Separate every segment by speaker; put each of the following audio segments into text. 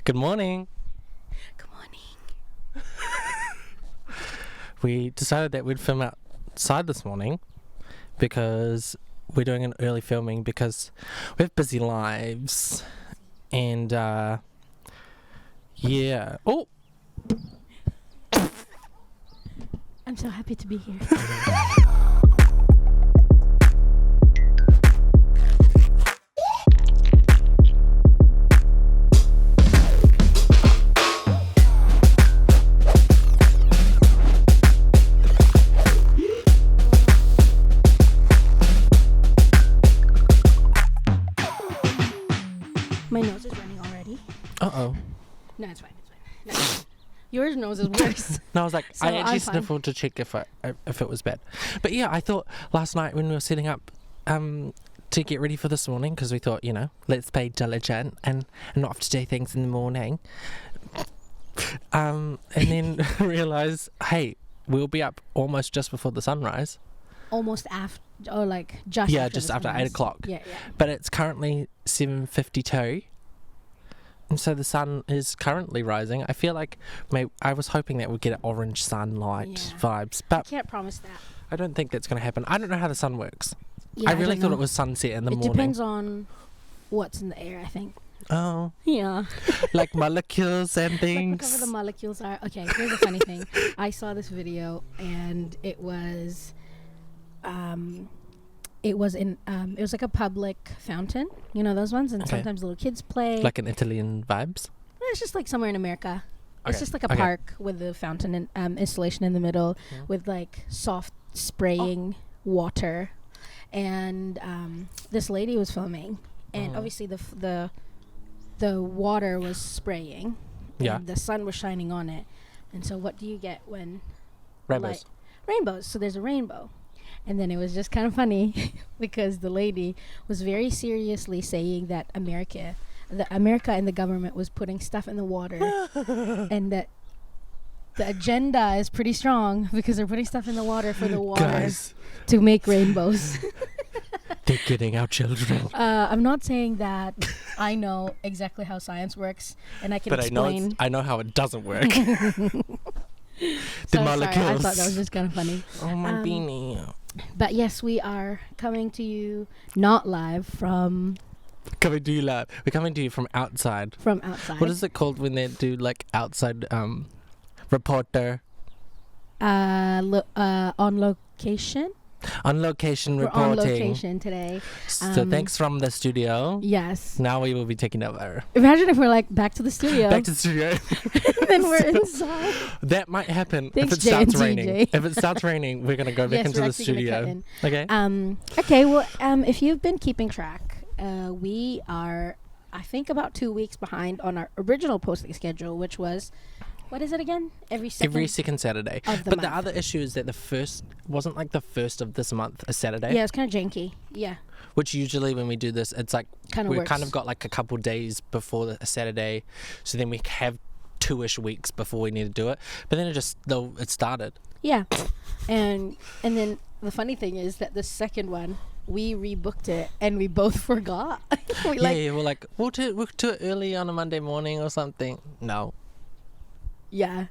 Speaker 1: Good morning.
Speaker 2: Good morning.
Speaker 1: We decided that we'd film outside this morning because we're doing an early filming because we have busy lives. And, yeah. Oh!
Speaker 2: I'm so happy to be here. My nose is running already.
Speaker 1: Uh-oh.
Speaker 2: No, it's fine. No, your nose is worse.
Speaker 1: No, I was like,
Speaker 2: So
Speaker 1: I actually
Speaker 2: I'm fine.
Speaker 1: sniffled to check if it was bad. But yeah, I thought last night when we were setting up to get ready for this morning, because we thought, let's be diligent and not have to do things in the morning. And then realize, hey, we'll be up almost just before the sunrise.
Speaker 2: Almost after, or like just
Speaker 1: Yeah,
Speaker 2: after
Speaker 1: just
Speaker 2: the
Speaker 1: after
Speaker 2: sunrise.
Speaker 1: 8 o'clock.
Speaker 2: Yeah.
Speaker 1: But it's currently 7:52. And so the sun is currently rising. I feel like I was hoping that we'd get orange sunlight vibes,
Speaker 2: I
Speaker 1: but
Speaker 2: can't promise that.
Speaker 1: I don't think that's going to happen. I don't know how the sun works.
Speaker 2: Yeah,
Speaker 1: I really
Speaker 2: don't
Speaker 1: thought
Speaker 2: know.
Speaker 1: it was sunset in the morning.
Speaker 2: It depends on what's in the air, I think.
Speaker 1: Oh,
Speaker 2: Yeah.
Speaker 1: like molecules and
Speaker 2: Like
Speaker 1: things.
Speaker 2: whatever the molecules are. Okay, here's a funny thing. I saw this video and it was like a public fountain, those ones, and
Speaker 1: Okay.
Speaker 2: sometimes little kids play.
Speaker 1: Like an Italian vibes.
Speaker 2: It's just like somewhere in America. It's
Speaker 1: Okay,
Speaker 2: just like a
Speaker 1: okay.
Speaker 2: park with the fountain and installation in the middle with like soft spraying water, and this lady was filming, and obviously the water was spraying,
Speaker 1: Yeah.
Speaker 2: and the sun was shining on it, and so what do you get when
Speaker 1: Rainbows.
Speaker 2: rainbows? So there's a rainbow. And then it was just kind of funny because the lady was very seriously saying that America and the government was putting stuff in the water and that the agenda is pretty strong because they're putting stuff in the water for the water
Speaker 1: Guys,
Speaker 2: to make rainbows.
Speaker 1: they're getting our children.
Speaker 2: I'm not saying that I know exactly how science works and I can
Speaker 1: But
Speaker 2: explain.
Speaker 1: I know how it doesn't work. The
Speaker 2: So
Speaker 1: molecules.
Speaker 2: sorry, I thought that was just kind of funny.
Speaker 1: Oh, my beanie.
Speaker 2: But yes, we are coming to you not live from
Speaker 1: Coming to you live. We're coming to you from outside.
Speaker 2: outside.
Speaker 1: What is it called when they do like outside reporter?
Speaker 2: On location.
Speaker 1: On location
Speaker 2: We're
Speaker 1: reporting.
Speaker 2: on location today.
Speaker 1: So thanks from the studio.
Speaker 2: Yes.
Speaker 1: Now we will be taking over.
Speaker 2: Imagine if we're like back to the studio.
Speaker 1: Back to the studio.
Speaker 2: then we're inside.
Speaker 1: That might happen
Speaker 2: Thanks,
Speaker 1: if it starts
Speaker 2: Jay and
Speaker 1: raining.
Speaker 2: TJ.
Speaker 1: If it starts raining, we're gonna go back
Speaker 2: Yes,
Speaker 1: into
Speaker 2: we're
Speaker 1: the
Speaker 2: actually gonna
Speaker 1: studio.
Speaker 2: cut in.
Speaker 1: Okay.
Speaker 2: Okay. Well, if you've been keeping track, we are, I think, about 2 weeks behind on our original posting schedule, which was, what is it again? Every
Speaker 1: second Saturday.
Speaker 2: of the
Speaker 1: But the
Speaker 2: month.
Speaker 1: other issue is that the first wasn't like the first of this month a Saturday.
Speaker 2: Yeah, it's kind of janky. Yeah.
Speaker 1: Which usually when we do this, it's like
Speaker 2: Kinda
Speaker 1: we've
Speaker 2: works.
Speaker 1: kind of got like a couple days before a Saturday, so then we have 2-ish weeks before we need to do it. But then it started.
Speaker 2: Yeah. And then the funny thing is that the second one, we rebooked it and we both forgot.
Speaker 1: We're like we'll do it early on a Monday morning or something. No.
Speaker 2: Yeah.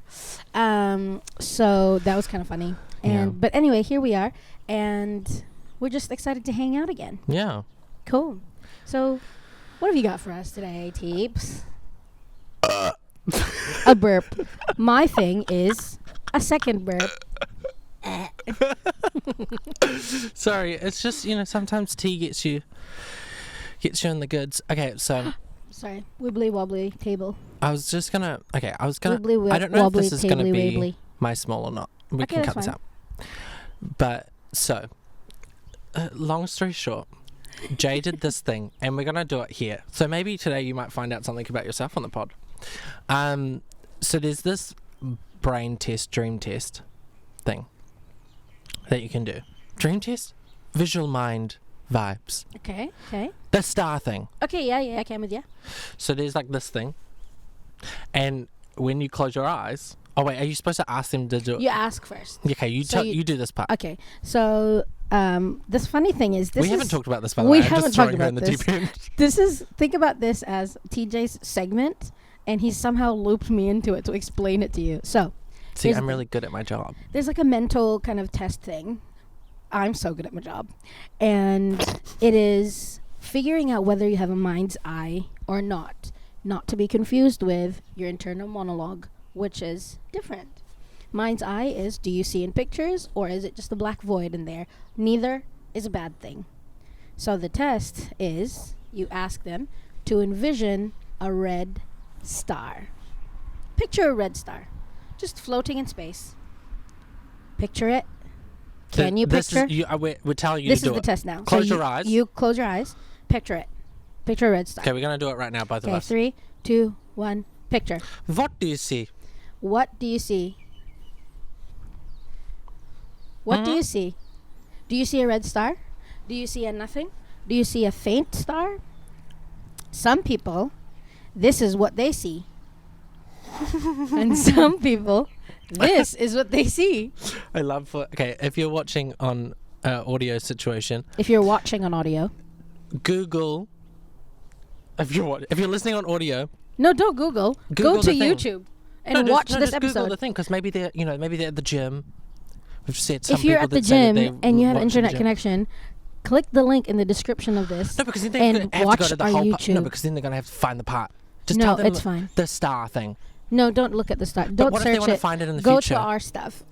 Speaker 2: So that was kind of funny.
Speaker 1: Yeah.
Speaker 2: But anyway, here we are, and we're just excited to hang out again.
Speaker 1: Yeah.
Speaker 2: Cool. So, what have you got for us today, Teeps? A burp. My thing is a second burp.
Speaker 1: Sorry, it's just sometimes tea gets you in the goods. Okay, so
Speaker 2: Sorry, wibbly wobbly table.
Speaker 1: I was gonna.
Speaker 2: Wibbly
Speaker 1: I don't know if
Speaker 2: wobbly
Speaker 1: this is gonna
Speaker 2: tabley
Speaker 1: be
Speaker 2: wabbly.
Speaker 1: my small or not. We
Speaker 2: Okay,
Speaker 1: can
Speaker 2: that's
Speaker 1: cut this
Speaker 2: fine.
Speaker 1: out. But so, long story short, Jay did this thing, and we're gonna do it here. So maybe today you might find out something about yourself on the pod. So there's this brain test, dream test thing that you can do. Dream test, visual mind vibes,
Speaker 2: Okay.
Speaker 1: the star thing.
Speaker 2: Okay, yeah, okay, I'm with you.
Speaker 1: So there's like this thing, and when you close your eyes. Oh wait, are you supposed to ask them to do it?
Speaker 2: You ask first.
Speaker 1: Okay, you do this part.
Speaker 2: Okay, so this funny thing is
Speaker 1: We haven't talked about this, by the
Speaker 2: we
Speaker 1: way. I'm
Speaker 2: haven't
Speaker 1: just
Speaker 2: talked
Speaker 1: throwing her in
Speaker 2: about
Speaker 1: the
Speaker 2: this.
Speaker 1: deep end.
Speaker 2: Think about this as TJ's segment, and he somehow looped me into it to explain it to you. So,
Speaker 1: See, I'm really good at my job.
Speaker 2: there's like a mental kind of test thing. I'm so good at my job. And it is figuring out whether you have a mind's eye or not. Not to be confused with your internal monologue, which is different. Mind's eye is, do you see in pictures, or is it just a black void in there? Neither is a bad thing. So the test is, you ask them to envision a red star. Picture a red star, just floating in space. Picture it. Can you picture?
Speaker 1: We're telling you
Speaker 2: This
Speaker 1: to do
Speaker 2: is the
Speaker 1: it.
Speaker 2: test now.
Speaker 1: Close
Speaker 2: So
Speaker 1: your eyes.
Speaker 2: You close your eyes. Picture it. Picture a red star.
Speaker 1: Okay, we're going to do it right now, both of
Speaker 2: Okay,
Speaker 1: us.
Speaker 2: 3, 2, 1. Picture.
Speaker 1: What do you see?
Speaker 2: What do you see? What do you see? Do you see a red star? Do you see a nothing? Do you see a faint star? Some people, this is what they see. And some people, this is what they see.
Speaker 1: I love okay, if you're watching on audio situation,
Speaker 2: If you're watching on audio.
Speaker 1: Google. If you're listening on audio,
Speaker 2: No, don't Google.
Speaker 1: Google
Speaker 2: Go to
Speaker 1: the thing.
Speaker 2: YouTube and watch this
Speaker 1: just
Speaker 2: episode.
Speaker 1: Google the thing, because maybe they're at the gym. We've said some
Speaker 2: If you're
Speaker 1: people
Speaker 2: at the
Speaker 1: that say that
Speaker 2: gym
Speaker 1: they
Speaker 2: and you have
Speaker 1: watch the
Speaker 2: internet
Speaker 1: gym.
Speaker 2: connection, click the link in the description of this.
Speaker 1: No, because then they're
Speaker 2: and
Speaker 1: gonna have to
Speaker 2: watch
Speaker 1: go to the
Speaker 2: our
Speaker 1: whole part. No,
Speaker 2: YouTube.
Speaker 1: because then they're gonna have to find the part. Just
Speaker 2: No,
Speaker 1: tell them
Speaker 2: it's fine.
Speaker 1: the star thing.
Speaker 2: No, don't look at the star.
Speaker 1: But
Speaker 2: Don't
Speaker 1: what if they
Speaker 2: search
Speaker 1: want to
Speaker 2: it.
Speaker 1: find it in the
Speaker 2: Go
Speaker 1: future?
Speaker 2: to our stuff.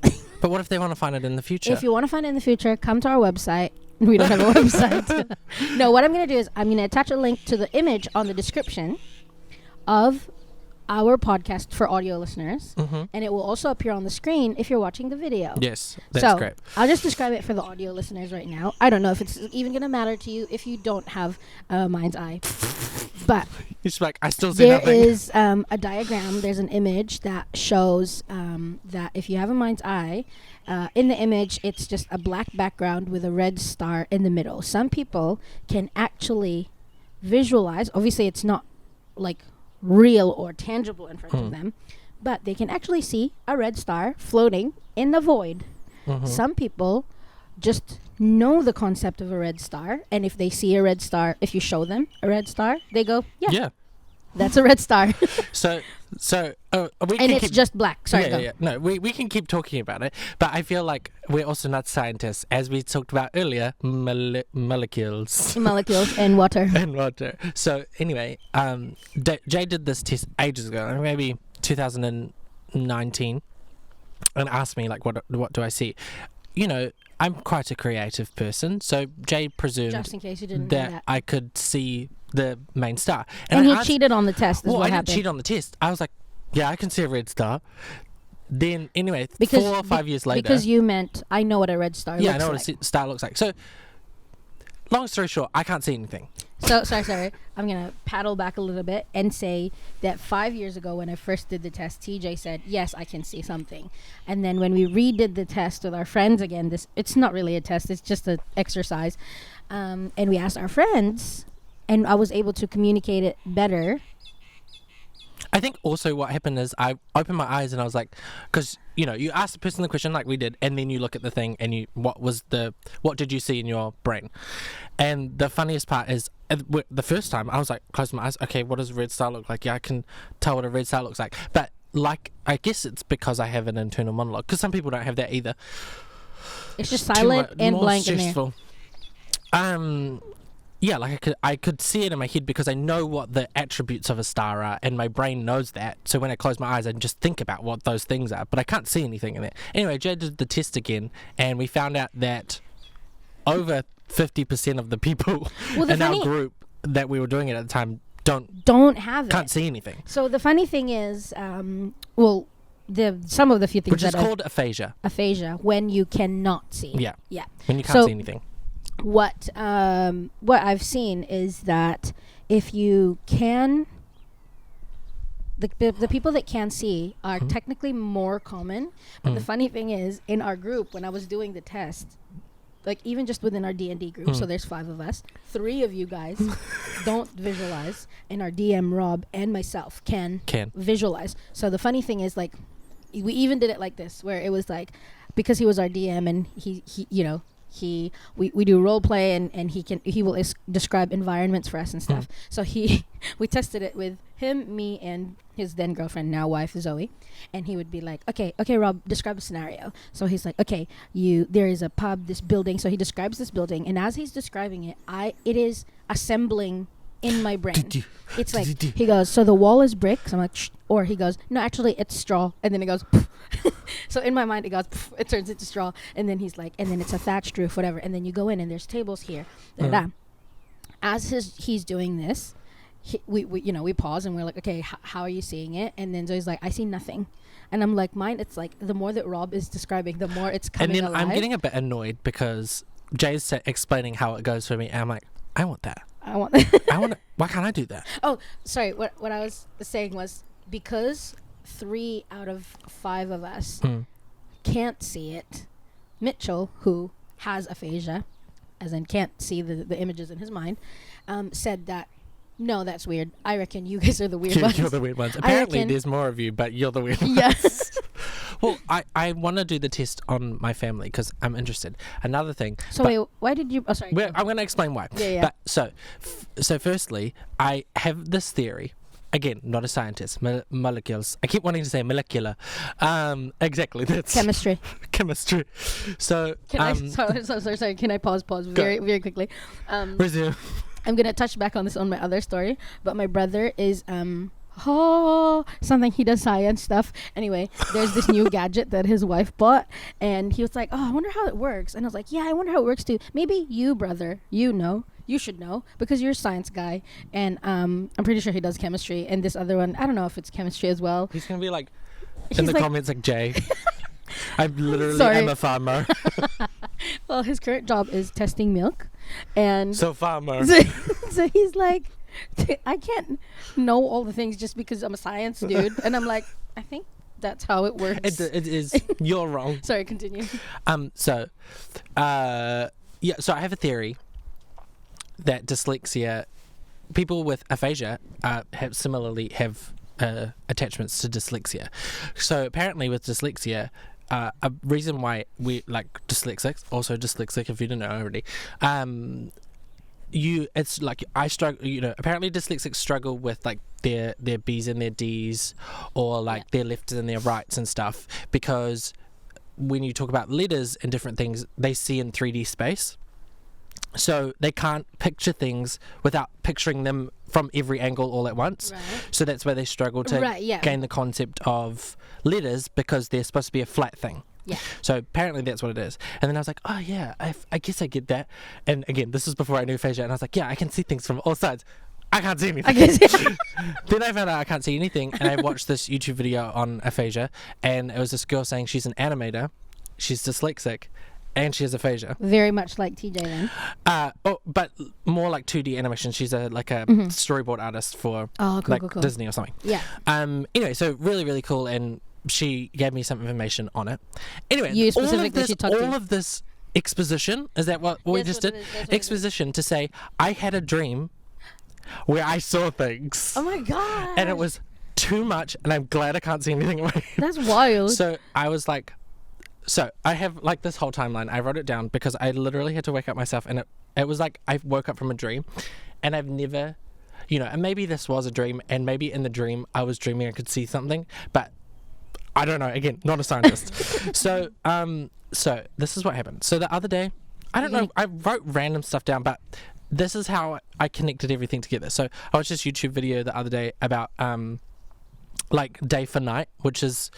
Speaker 1: But what if they want to find it in the future?
Speaker 2: If you want to find it in the future, come to our website. We don't have a website. No, what I'm going to do is I'm going to attach a link to the image on the description of our podcast for audio listeners. And it will also appear on the screen if you're watching the video.
Speaker 1: Yes, that's great.
Speaker 2: I'll just describe it for the audio listeners right now. I don't know if it's even going to matter to you if you don't have a mind's eye. But
Speaker 1: It's like, I still see
Speaker 2: there
Speaker 1: nothing.
Speaker 2: is a diagram. There's an image that shows that if you have a mind's eye, in the image, it's just a black background with a red star in the middle. Some people can actually visualize. Obviously, it's not like real or tangible in front of them, but they can actually see a red star floating in the void. Some people just know the concept of a red star, and if they see a red star, if you show them a red star, they go, yeah. That's a red star.
Speaker 1: So we
Speaker 2: And
Speaker 1: can
Speaker 2: it's
Speaker 1: keep,
Speaker 2: just black. Sorry, go.
Speaker 1: yeah. No, we can keep talking about it, but I feel like we're also not scientists, as we talked about earlier. Molecules
Speaker 2: Molecules and water.
Speaker 1: and water. So anyway, Jay did this test ages ago, maybe 2019, and asked me like, what do I see? You know, I'm quite a creative person, so Jay presumed
Speaker 2: Just in case you didn't know
Speaker 1: that
Speaker 2: that.
Speaker 1: I could see the main star.
Speaker 2: And
Speaker 1: I
Speaker 2: he
Speaker 1: asked-
Speaker 2: cheated on the test, is
Speaker 1: Well,
Speaker 2: what
Speaker 1: I didn't
Speaker 2: happened.
Speaker 1: cheat on the test. I was like, yeah, I can see a red star. Then, anyway,
Speaker 2: Because
Speaker 1: 4 or 5 years later.
Speaker 2: Because you meant, I know what a red star
Speaker 1: yeah, I
Speaker 2: looks
Speaker 1: know
Speaker 2: like.
Speaker 1: what a star looks like. So, long story short, I can't see anything.
Speaker 2: So, sorry. I'm going to paddle back a little bit and say that 5 years ago when I first did the test, TJ said, yes, I can see something. And then when we redid the test with our friends again, it's not really a test, it's just an exercise. And we asked our friends, and I was able to communicate it better.
Speaker 1: I think also what happened is I opened my eyes and I was like, because, you know, you ask the person the question like we did, and then you look at the thing and what did you see in your brain? And the funniest part is the first time I was like, close my eyes, okay, what does a red star look like? Yeah, I can tell what a red star looks like. But like, I guess it's because I have an internal monologue, because some people don't have that either.
Speaker 2: It's just silent and
Speaker 1: more
Speaker 2: blank in there.
Speaker 1: stressful. Yeah, like I could see it in my head because I know what the attributes of a star are, and my brain knows that. So when I close my eyes, I can just think about what those things are, but I can't see anything in it. Anyway, Jay did the test again, and we found out that over 50% of the people in our group that we were doing it at the time
Speaker 2: don't have it.
Speaker 1: Can't see anything.
Speaker 2: So the funny thing is, some of the few things
Speaker 1: Which is called aphasia.
Speaker 2: Aphasia, when you cannot see.
Speaker 1: Yeah.
Speaker 2: Yeah.
Speaker 1: When you can't see anything.
Speaker 2: What I've seen is that if you can, the people that can see are technically more common. But the funny thing is, in our group, when I was doing the test, like even just within our D&D group, so there's 5 of us, 3 of you guys don't visualize, and our DM Rob and myself can visualize. So the funny thing is, like, we even did it like this, where it was like, because he was our DM and he we do role play, and he will describe environments for us and stuff. So we tested it with him, me, and his then girlfriend, now wife, Zoe. And he would be like, okay, Rob, describe a scenario. So he's like, okay, there is a pub, this building. So he describes this building, and as he's describing it, it is assembling in my brain. It's like, he goes, so the wall is brick. So I'm like, shh. Or he goes, no, actually it's straw. And then it goes, so in my mind it goes, it turns into straw. And then he's like, and then it's a thatched roof, whatever. And then you go in and there's tables here. As he's doing this, we pause and we're like, okay, how are you seeing it? And then Zoe's like, I see nothing. And I'm like, mine, it's like, the more that Rob is describing, the more it's coming alive.
Speaker 1: And then I'm getting a bit annoyed because Jay's explaining how it goes for me, and I'm like, I want that. I want it. Why can't I do that?
Speaker 2: Oh, sorry. What I was saying was, because 3 out of 5 of us can't see it, Mitchell, who has aphasia, as in can't see the images in his mind, said that, no, that's weird. I reckon you guys are the weird ones.
Speaker 1: You're the weird ones. Apparently there's more of you, but you're the weird ones.
Speaker 2: Yes.
Speaker 1: Well, I want to do the test on my family because I'm interested. Another thing.
Speaker 2: So wait, why did you... Oh, sorry.
Speaker 1: I'm going to explain why.
Speaker 2: Yeah.
Speaker 1: But so firstly, I have this theory. Again, not a scientist. Molecules. I keep wanting to say molecular. Exactly. That's
Speaker 2: chemistry.
Speaker 1: Chemistry. So...
Speaker 2: Sorry. Can I pause very, very quickly?
Speaker 1: Resume.
Speaker 2: I'm going to touch back on this on my other story. But my brother is... something, he does science stuff. Anyway, there's this new gadget that his wife bought, and he was like, oh, I wonder how it works. And I was like, yeah, I wonder how it works too. Maybe you, brother, you should know because you're a science guy. And I'm pretty sure he does chemistry. And this other one, I don't know if it's chemistry as well.
Speaker 1: He's gonna be like in the comments like, Jay, I literally am a farmer.
Speaker 2: Well, his current job is testing milk, and
Speaker 1: so farmer.
Speaker 2: So he's like, I can't know all the things just because I'm a science dude. And I'm like, I think that's how it works.
Speaker 1: It is. You're wrong.
Speaker 2: Sorry, continue.
Speaker 1: So I have a theory that dyslexia, people with aphasia similarly have attachments to dyslexia. So apparently with dyslexia, a reason why we like dyslexics, also dyslexic if you didn't know already, it's like I struggle, apparently dyslexics struggle with like their B's and their D's, or like their lefts and their rights and stuff, because when you talk about letters and different things, they see in 3D space. So they can't picture things without picturing them from every angle all at once.
Speaker 2: Right.
Speaker 1: So that's where they struggle to gain the concept of letters, because they're supposed to be a flat thing.
Speaker 2: Yeah.
Speaker 1: So apparently that's what it is. And then I was like, oh yeah, I guess I get that. And again, this was before I knew aphasia, and I was like, yeah, I can see things from all sides. I can't see anything. Then I found out I can't see anything, and I watched this YouTube video on aphasia, and it was this girl saying she's an animator, she's dyslexic, and she has aphasia.
Speaker 2: Very much like TJ then.
Speaker 1: But more like 2D animation. She's a storyboard artist for cool. Disney or something.
Speaker 2: Yeah.
Speaker 1: Anyway, so really, really cool, and she gave me some information on it. Anyway,
Speaker 2: you specifically
Speaker 1: all of this exposition, is that what we just did? Exposition to say, I had a dream where I saw things.
Speaker 2: Oh my god.
Speaker 1: And it was too much, and I'm glad I can't see anything away.
Speaker 2: That's wild.
Speaker 1: So I was like, so I have like this whole timeline. I wrote it down because I literally had to wake up myself, and it was like I woke up from a dream, and I've never, and maybe this was a dream, and maybe in the dream I was dreaming I could see something, but I don't know. Again, not a scientist. So this is what happened. So the other day, I don't know, I wrote random stuff down, but this is how I connected everything together. So I watched this YouTube video the other day about like day for night, which is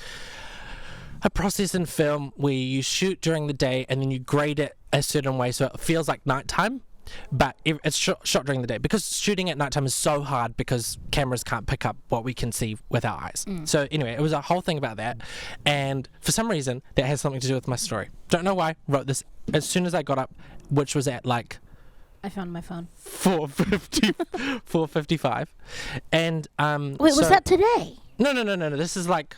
Speaker 1: a process in film where you shoot during the day and then you grade it a certain way so it feels like nighttime, but it's shot during the day, because shooting at nighttime is so hard because cameras can't pick up what we can see with our eyes. So anyway, it was a whole thing about that, and for some reason that has something to do with my story. Don't know why. Wrote this as soon as I got up, which was at like,
Speaker 2: I found my phone.
Speaker 1: 4:55, and
Speaker 2: wait, was that today?
Speaker 1: No. This is like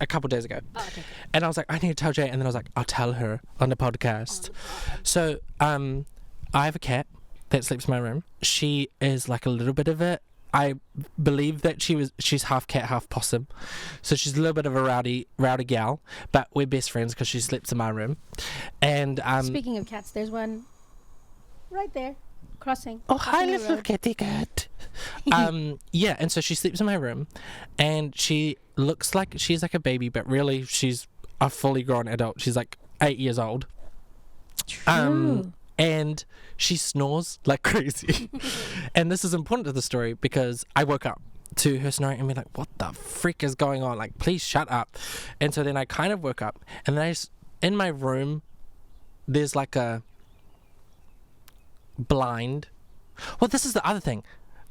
Speaker 1: a couple days ago.
Speaker 2: Oh, okay.
Speaker 1: And I was like, I need to tell Jay, and then I was like, I'll tell her on the podcast. So I have a cat that sleeps in my room. She is like a little bit of a I believe that she's half cat, half possum, so she's a little bit of a rowdy gal. But we're best friends because she sleeps in my room. And
Speaker 2: speaking of cats, there's one right there crossing.
Speaker 1: Oh, hi,
Speaker 2: the
Speaker 1: little
Speaker 2: road.
Speaker 1: kitty cat. Yeah, and so she sleeps in my room, and she looks like she's like a baby, but really she's a fully grown adult. She's like 8 years old.
Speaker 2: True.
Speaker 1: And she snores like crazy. And this is important to the story because I woke up to her snoring and be like, what the frick is going on? Like, please shut up. And so then I kind of woke up, and then in my room, there's like a blind. Well, this is the other thing.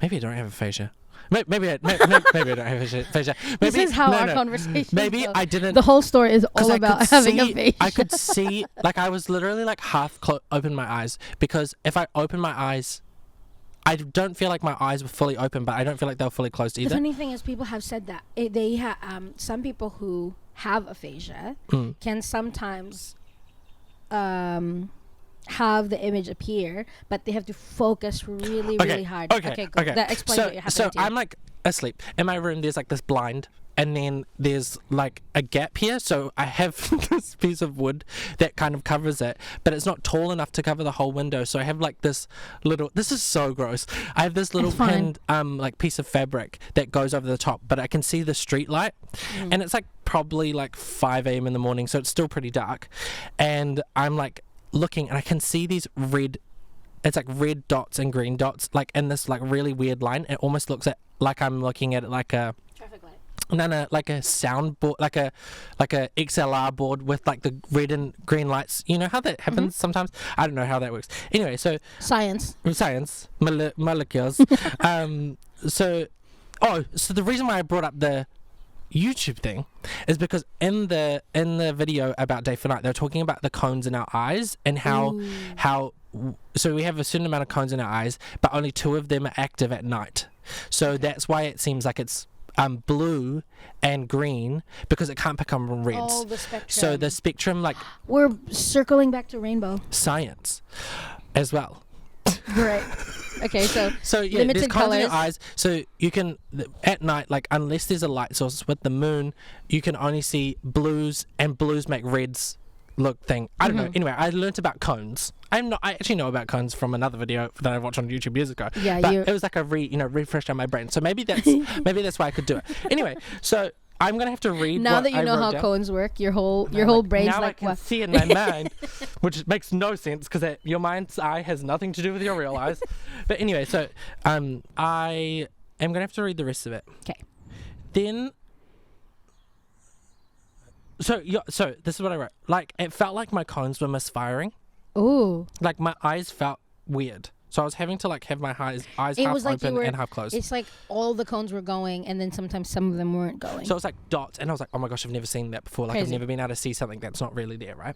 Speaker 1: Maybe I don't have aphasia. Maybe I don't have aphasia.
Speaker 2: This is how our conversation
Speaker 1: Maybe
Speaker 2: goes.
Speaker 1: I didn't.
Speaker 2: The whole story is all about having aphasia.
Speaker 1: I could see, like, I was literally like half open my eyes, because if I open my eyes, I don't feel like my eyes were fully open, but I don't feel like they were fully closed either.
Speaker 2: The funny thing is, people have said that they some people who have aphasia can sometimes have the image appear, but they have to focus really hard. Okay, good. That explains what you're happening to.
Speaker 1: I'm like asleep in my room. There's like this blind, and then there's like a gap here, so I have this piece of wood that kind of covers it, but it's not tall enough to cover the whole window. So I have like this little, this is so gross, I have this little pinned like piece of fabric that goes over the top, but I can see the street light, and it's like probably like 5 a.m. in the morning, so it's still pretty dark, and I'm like looking, and I can see these it's like red dots and green dots, like in this like really weird line. It almost looks like I'm looking at it like a
Speaker 2: traffic light.
Speaker 1: No, like a sound board, like a XLR board with like the red and green lights. You know how that happens sometimes? I don't know how that works. Anyway, so
Speaker 2: Science,
Speaker 1: molecules. So the reason why I brought up the YouTube thing is because in the video about Day for Night, they're talking about the cones in our eyes and how so we have a certain amount of cones in our eyes, but only 2 of them are active at night. So that's why it seems like it's blue and green, because it can't pick up on reds.
Speaker 2: all the spectrum.
Speaker 1: So the spectrum, like
Speaker 2: We're circling back to rainbow.
Speaker 1: science as well.
Speaker 2: Right. Okay,
Speaker 1: So yeah,
Speaker 2: limited
Speaker 1: there's cones in your
Speaker 2: colours.
Speaker 1: eyes. So you can at night, like unless there's a light source with the moon, you can only see blues, and blues make reds look thing. I don't know. Anyway, I learnt about cones. I actually know about cones from another video that I watched on YouTube years ago.
Speaker 2: Yeah,
Speaker 1: but it was like a refresh on my brain. So maybe that's why I could do it. Anyway, so I'm gonna have to read.
Speaker 2: now
Speaker 1: what
Speaker 2: that you
Speaker 1: I
Speaker 2: know
Speaker 1: wrote
Speaker 2: how
Speaker 1: down.
Speaker 2: cones work, your whole
Speaker 1: Now,
Speaker 2: brain's
Speaker 1: now
Speaker 2: like
Speaker 1: I can
Speaker 2: what?
Speaker 1: see in my mind, which makes no sense because your mind's eye has nothing to do with your real eyes. But anyway, so I am gonna have to read the rest of it.
Speaker 2: Okay.
Speaker 1: Then, so this is what I wrote. Like, it felt like my cones were misfiring.
Speaker 2: Ooh.
Speaker 1: Like my eyes felt weird. So I was having to like have my eyes
Speaker 2: It
Speaker 1: half
Speaker 2: was like
Speaker 1: open and half closed.
Speaker 2: It's like all the cones were going, and then sometimes some of them weren't going.
Speaker 1: So it was like dots, and I was like, oh my gosh, I've never seen that before. Like I've
Speaker 2: Crazy.
Speaker 1: never been able to see something that's not really there, right?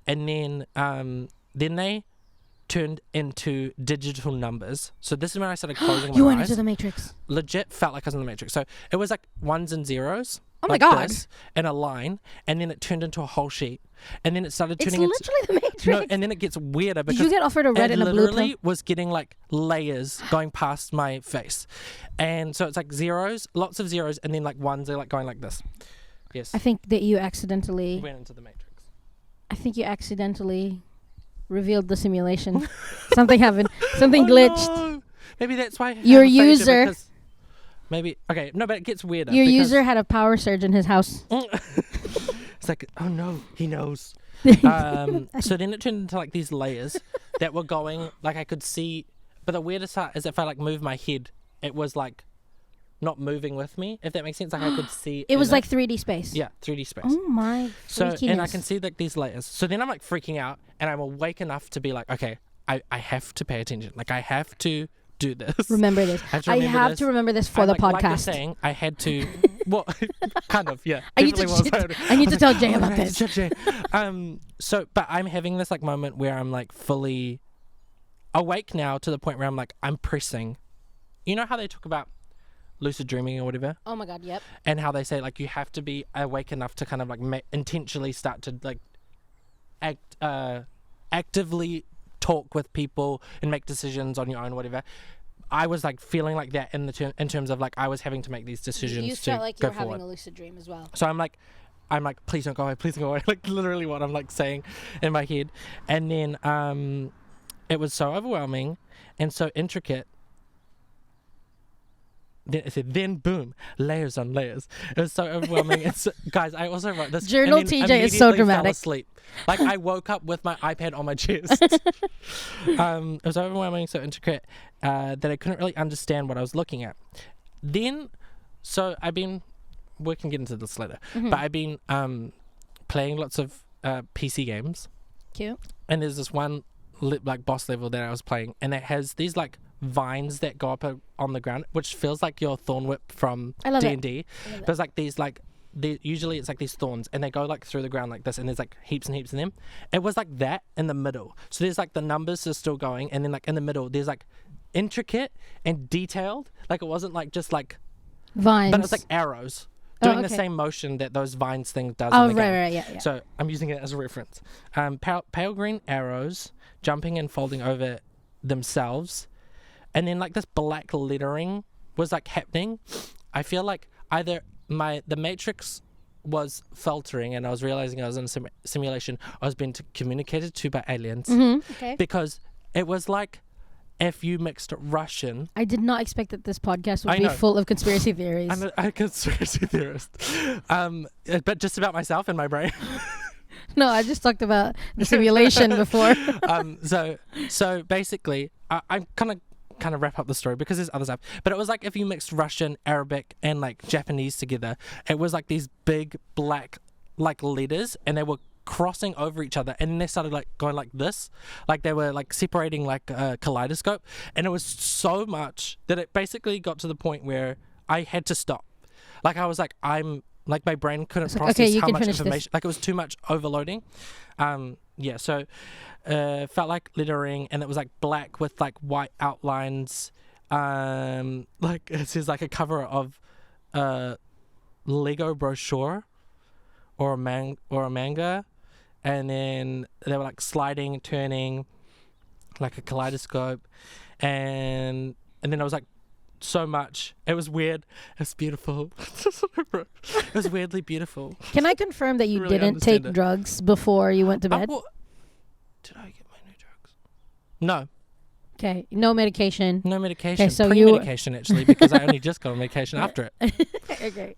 Speaker 1: And then they turned into digital numbers. So this is when I started closing my
Speaker 2: you went
Speaker 1: eyes.
Speaker 2: into the Matrix.
Speaker 1: Legit felt like I was in the Matrix. So it was like ones and zeros.
Speaker 2: Oh my
Speaker 1: like
Speaker 2: God.
Speaker 1: this, in a line, and then it turned into a whole sheet, and then it started
Speaker 2: It's
Speaker 1: turning into
Speaker 2: literally the Matrix.
Speaker 1: no, and then it gets weirder
Speaker 2: Did
Speaker 1: because
Speaker 2: you get offered a red and a blue
Speaker 1: literally
Speaker 2: pill?
Speaker 1: was getting like layers going past my face, and so it's like zeros, lots of zeros, and then like ones are like going like this. Yes,
Speaker 2: I think that you accidentally.
Speaker 1: went into the Matrix.
Speaker 2: I think you accidentally revealed the simulation. Something happened. Something glitched.
Speaker 1: No. Maybe that's why I have
Speaker 2: Your
Speaker 1: aphasia,
Speaker 2: user-
Speaker 1: because Maybe okay, no, but it gets weirder.
Speaker 2: Your
Speaker 1: because
Speaker 2: user had a power surge in his house.
Speaker 1: It's like, oh no, he knows. So then it turned into like these layers that were going, like I could see, but the weirdest part is if I like move my head, it was like not moving with me, if that makes sense. Like I could see
Speaker 2: It was
Speaker 1: in
Speaker 2: like 3D space.
Speaker 1: yeah, 3D space.
Speaker 2: Oh my
Speaker 1: So
Speaker 2: freakiness.
Speaker 1: and I can see like these layers. So then I'm like freaking out, and I'm awake enough to be like, okay, I have to pay attention. Like I have to do this.
Speaker 2: Remember this. I have to remember this for the
Speaker 1: Like you're
Speaker 2: podcast.
Speaker 1: saying, I had to. Well, kind of, yeah.
Speaker 2: I need to
Speaker 1: definitely was.
Speaker 2: chit- I need to tell Jay
Speaker 1: oh,
Speaker 2: about
Speaker 1: I need
Speaker 2: this.
Speaker 1: to chat Jay. So, but I'm having this like moment where I'm like fully awake now to the point where I'm like, I'm pressing. You know how they talk about lucid dreaming or whatever,
Speaker 2: Oh my God, yep.
Speaker 1: and how they say like you have to be awake enough to kind of like intentionally start to like actively talk with people and make decisions on your own, whatever. I was like feeling like that in terms of like I was having to make these decisions.
Speaker 2: You
Speaker 1: to
Speaker 2: felt like you
Speaker 1: go
Speaker 2: were having
Speaker 1: forward.
Speaker 2: a lucid dream as well.
Speaker 1: So I'm like, please don't go away, please don't go away. Like literally what I'm like saying in my head. And then it was so overwhelming and so intricate. Then boom, layers on layers. It was so overwhelming. Guys, I also wrote this.
Speaker 2: Journal
Speaker 1: and then
Speaker 2: TJ is so
Speaker 1: immediately
Speaker 2: dramatic.
Speaker 1: Fell asleep. Like I woke up with my iPad on my chest. It was overwhelming, so intricate that I couldn't really understand what I was looking at. Then, so I've been. We can get into this later, but I've been playing lots of PC games.
Speaker 2: Cute.
Speaker 1: And there's this one like boss level that I was playing, and it has these like vines that go up on the ground, which feels like your thorn whip from D&D. But it's like these like usually it's like these thorns, and they go like through the ground like this, and there's like heaps and heaps of them. It was like that in the middle. So there's like the numbers are still going, and then like in the middle there's like intricate and detailed. Like it wasn't like just like
Speaker 2: vines,
Speaker 1: but it was like arrows doing the same motion that those vines thing does.
Speaker 2: Oh,
Speaker 1: in the game.
Speaker 2: right, yeah.
Speaker 1: So I'm using it as a reference. Pale green arrows jumping and folding over themselves, and then like this black lettering was like happening. I feel like either the matrix was filtering, and I was realizing I was in a simulation. I was being communicated to by aliens, because it was like if you mixed Russian.
Speaker 2: I did not expect that this podcast would be full of conspiracy theories.
Speaker 1: I'm a conspiracy theorist, but just about myself and my brain.
Speaker 2: No, I just talked about the simulation before.
Speaker 1: So basically, I'm kind of wrap up the story because there's other stuff. But it was like if you mixed Russian, Arabic, and like Japanese together, it was like these big black like letters, and they were crossing over each other, and then they started like going like this, like they were like separating like a kaleidoscope, and it was so much that it basically got to the point where I had to stop. Like I was like, I'm like my brain couldn't process how much information. Like it was too much overloading. So felt like lettering, and it was like black with like white outlines. Like it says like a cover of a Lego brochure or a manga. And then they were like sliding, turning, like a kaleidoscope, and then I was like, so much. It was weird. It was beautiful. It was weirdly beautiful.
Speaker 2: Can I confirm that you
Speaker 1: really
Speaker 2: didn't take drugs before you went to bed?
Speaker 1: Did I get my new drugs? No.
Speaker 2: Okay. No medication.
Speaker 1: No medication.
Speaker 2: Okay, so
Speaker 1: pre-medication actually, because I only just got on medication after it.
Speaker 2: Okay.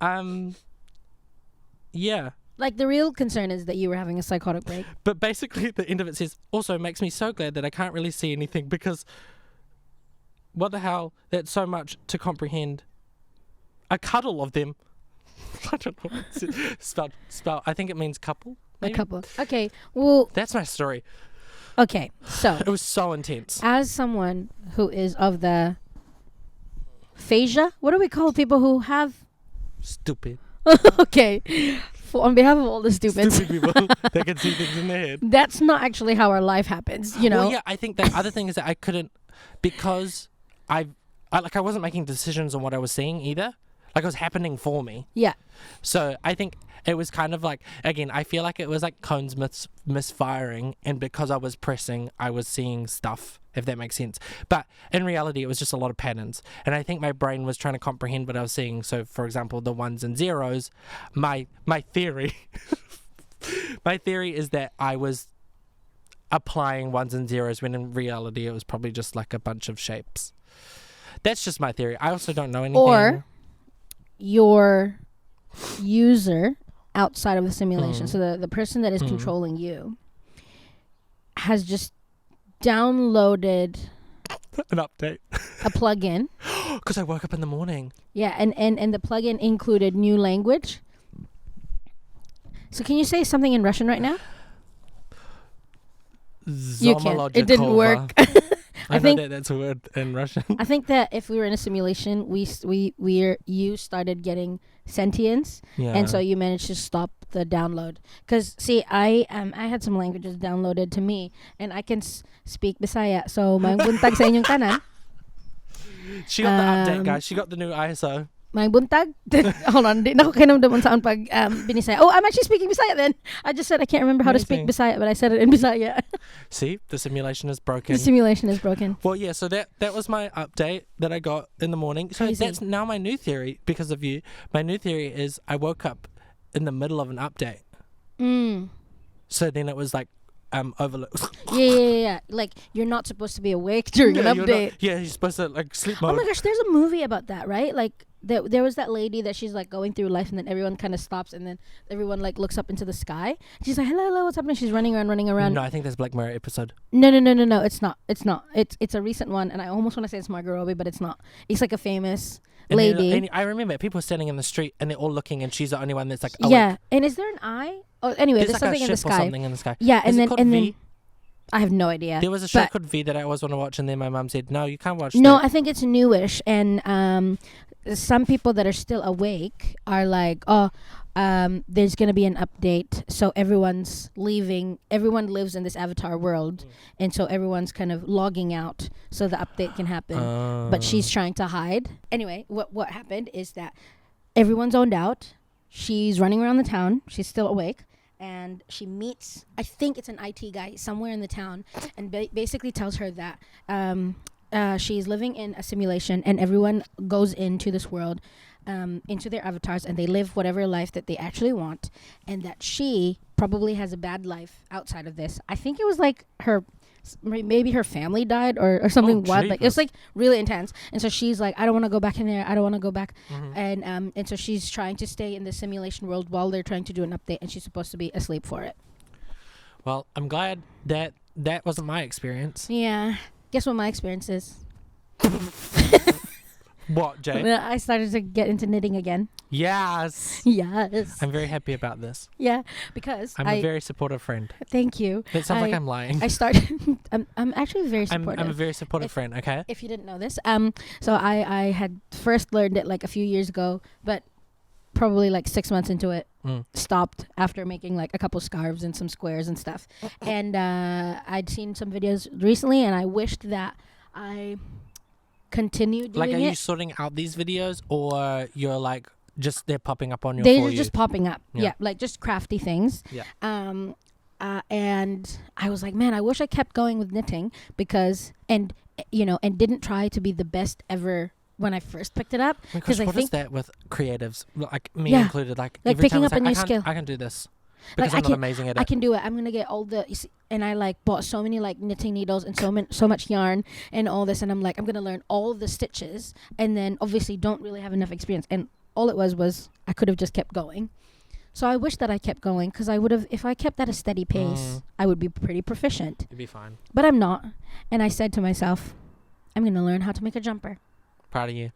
Speaker 1: Yeah.
Speaker 2: Like the real concern is that you were having a psychotic break.
Speaker 1: But basically the end of it says, also makes me so glad that I can't really see anything because what the hell? That's so much to comprehend. A cuddle of them. I don't know what it's spelled. I think it means couple. Maybe?
Speaker 2: A couple. Okay. Well.
Speaker 1: That's my story.
Speaker 2: Okay. So.
Speaker 1: It was so intense.
Speaker 2: As someone who is of the aphasia, what do we call people who have?
Speaker 1: Stupid.
Speaker 2: Okay. On behalf of all the stupids.
Speaker 1: Stupid people that can see things in their head.
Speaker 2: That's not actually how our life happens, you know?
Speaker 1: Well, yeah, I think the other thing is that I couldn't, because I wasn't making decisions on what I was seeing either. Like it was happening for me.
Speaker 2: Yeah.
Speaker 1: So I think it was kind of like, again, I feel like it was like cones misfiring, and because I was pressing, I was seeing stuff, if that makes sense. But in reality, it was just a lot of patterns. And I think my brain was trying to comprehend what I was seeing. So, for example, the ones and zeros, my theory, my theory is that I was applying ones and zeros when in reality it was probably just like a bunch of shapes. That's just my theory. I also don't know anything.
Speaker 2: Or your user outside of the simulation, so the person that is controlling you has just downloaded
Speaker 1: an update,
Speaker 2: a plugin.
Speaker 1: Because I woke up in the morning.
Speaker 2: Yeah, and the plugin included new language. So can you say something in Russian right now? You can. It didn't work.
Speaker 1: I know that's a word in Russian.
Speaker 2: I think that if we were in a simulation, you started getting sentience, and so you managed to stop the download. Because see, I had some languages downloaded to me, and I can speak Bisaya. So magbuntag sa inyong kanan.
Speaker 1: She got the update, guys. She got the new ISO.
Speaker 2: may buntag. Hold on, di na ako kinamdaman saan pag binisaya. Oh, I'm actually speaking Bisaya then. I just said I can't remember how to speak
Speaker 1: Amazing.
Speaker 2: Bisaya, but I said it in Bisaya.
Speaker 1: See, the simulation is broken.
Speaker 2: The simulation is broken.
Speaker 1: Well, yeah, so that was my update that I got in the morning. So
Speaker 2: Crazy.
Speaker 1: that's now my new theory because of you. My new theory is I woke up in the middle of an update. So then it was like overlooked.
Speaker 2: Yeah. Like, you're not supposed to be awake during an update.
Speaker 1: You're supposed to like sleep
Speaker 2: Oh
Speaker 1: mode.
Speaker 2: my gosh, there's a movie about that, right? Like, there was that lady that she's like going through life and then everyone kind of stops and then everyone like looks up into the sky. She's like, hello, what's happening? She's running around.
Speaker 1: No, I think there's Black Mirror episode.
Speaker 2: No, it's not. It's a recent one, and I almost want to say it's Margot Robbie, but it's not. It's like a famous
Speaker 1: And then,
Speaker 2: lady.
Speaker 1: I remember people standing in the street and they're all looking and she's the only one that's like,
Speaker 2: Yeah, and is there an eye? Oh, anyway,
Speaker 1: there's
Speaker 2: there's
Speaker 1: like
Speaker 2: something
Speaker 1: a
Speaker 2: in the
Speaker 1: ship or
Speaker 2: sky.
Speaker 1: something in the sky.
Speaker 2: Yeah,
Speaker 1: Is
Speaker 2: and
Speaker 1: it
Speaker 2: then
Speaker 1: called
Speaker 2: and
Speaker 1: V?
Speaker 2: then I have no idea.
Speaker 1: There was a show
Speaker 2: But-
Speaker 1: called V that I always want to watch, and then my mum said, no, you can't watch
Speaker 2: No,
Speaker 1: that.
Speaker 2: I think it's newish, and some people that are still awake are like, there's gonna be an update, so everyone's leaving. Everyone lives in this avatar world, and so everyone's kind of logging out so the update can happen. But she's trying to hide. Anyway, what happened is that everyone's zoned out. She's running around the town. She's still awake. And she meets, I think it's an IT guy somewhere in the town, and basically tells her that she's living in a simulation and everyone goes into this world, into their avatars, and they live whatever life that they actually want, and that she probably has a bad life outside of this. I think it was like maybe her family died or something wild. Like, it's like really intense, and so she's like, I don't want to go back in there. I don't want to go back. And so she's trying to stay in the simulation world while they're trying to do an update, and she's supposed to be asleep for it.
Speaker 1: Well, I'm glad that wasn't my experience.
Speaker 2: Yeah. Guess what my experience is?
Speaker 1: What, Jay?
Speaker 2: Well, I started to get into knitting again.
Speaker 1: Yes.
Speaker 2: Yes.
Speaker 1: I'm very happy about this.
Speaker 2: Yeah, because
Speaker 1: I'm a very supportive friend.
Speaker 2: Thank you.
Speaker 1: It sounds like I'm lying.
Speaker 2: I started. I'm actually very supportive.
Speaker 1: I'm a very supportive friend, okay?
Speaker 2: If you didn't know this, so I had first learned it like a few years ago, but probably like 6 months into it, stopped after making like a couple scarves and some squares and stuff. And I'd seen some videos recently, and I wished that I continued doing
Speaker 1: Like, are
Speaker 2: it.
Speaker 1: you sorting out these videos, or you're like just they're popping up on your
Speaker 2: They're
Speaker 1: For You?
Speaker 2: just popping up.
Speaker 1: Yeah.
Speaker 2: Yeah, like just crafty things.
Speaker 1: Yeah.
Speaker 2: And I was like, man, I wish I kept going with knitting because, and didn't try to be the best ever when I first picked it up.
Speaker 1: Because
Speaker 2: I
Speaker 1: what
Speaker 2: think
Speaker 1: is that with creatives, like me
Speaker 2: Yeah.
Speaker 1: included? Like
Speaker 2: Like
Speaker 1: every
Speaker 2: picking
Speaker 1: time
Speaker 2: up
Speaker 1: it's
Speaker 2: a new
Speaker 1: I can't-
Speaker 2: skill.
Speaker 1: I can do this because
Speaker 2: Like,
Speaker 1: I'm not amazing at it.
Speaker 2: I can do it. I'm gonna get all the, and I like bought so many like knitting needles and so much yarn and all this, and I'm like, I'm gonna learn all the stitches, and then obviously don't really have enough experience, and all it was I could have just kept going. So I wish that I kept going, because I would have, if I kept at a steady pace, I would be pretty proficient.
Speaker 1: You'd be fine.
Speaker 2: But I'm not, and I said to myself, I'm gonna learn how to make a jumper.
Speaker 1: Proud of you.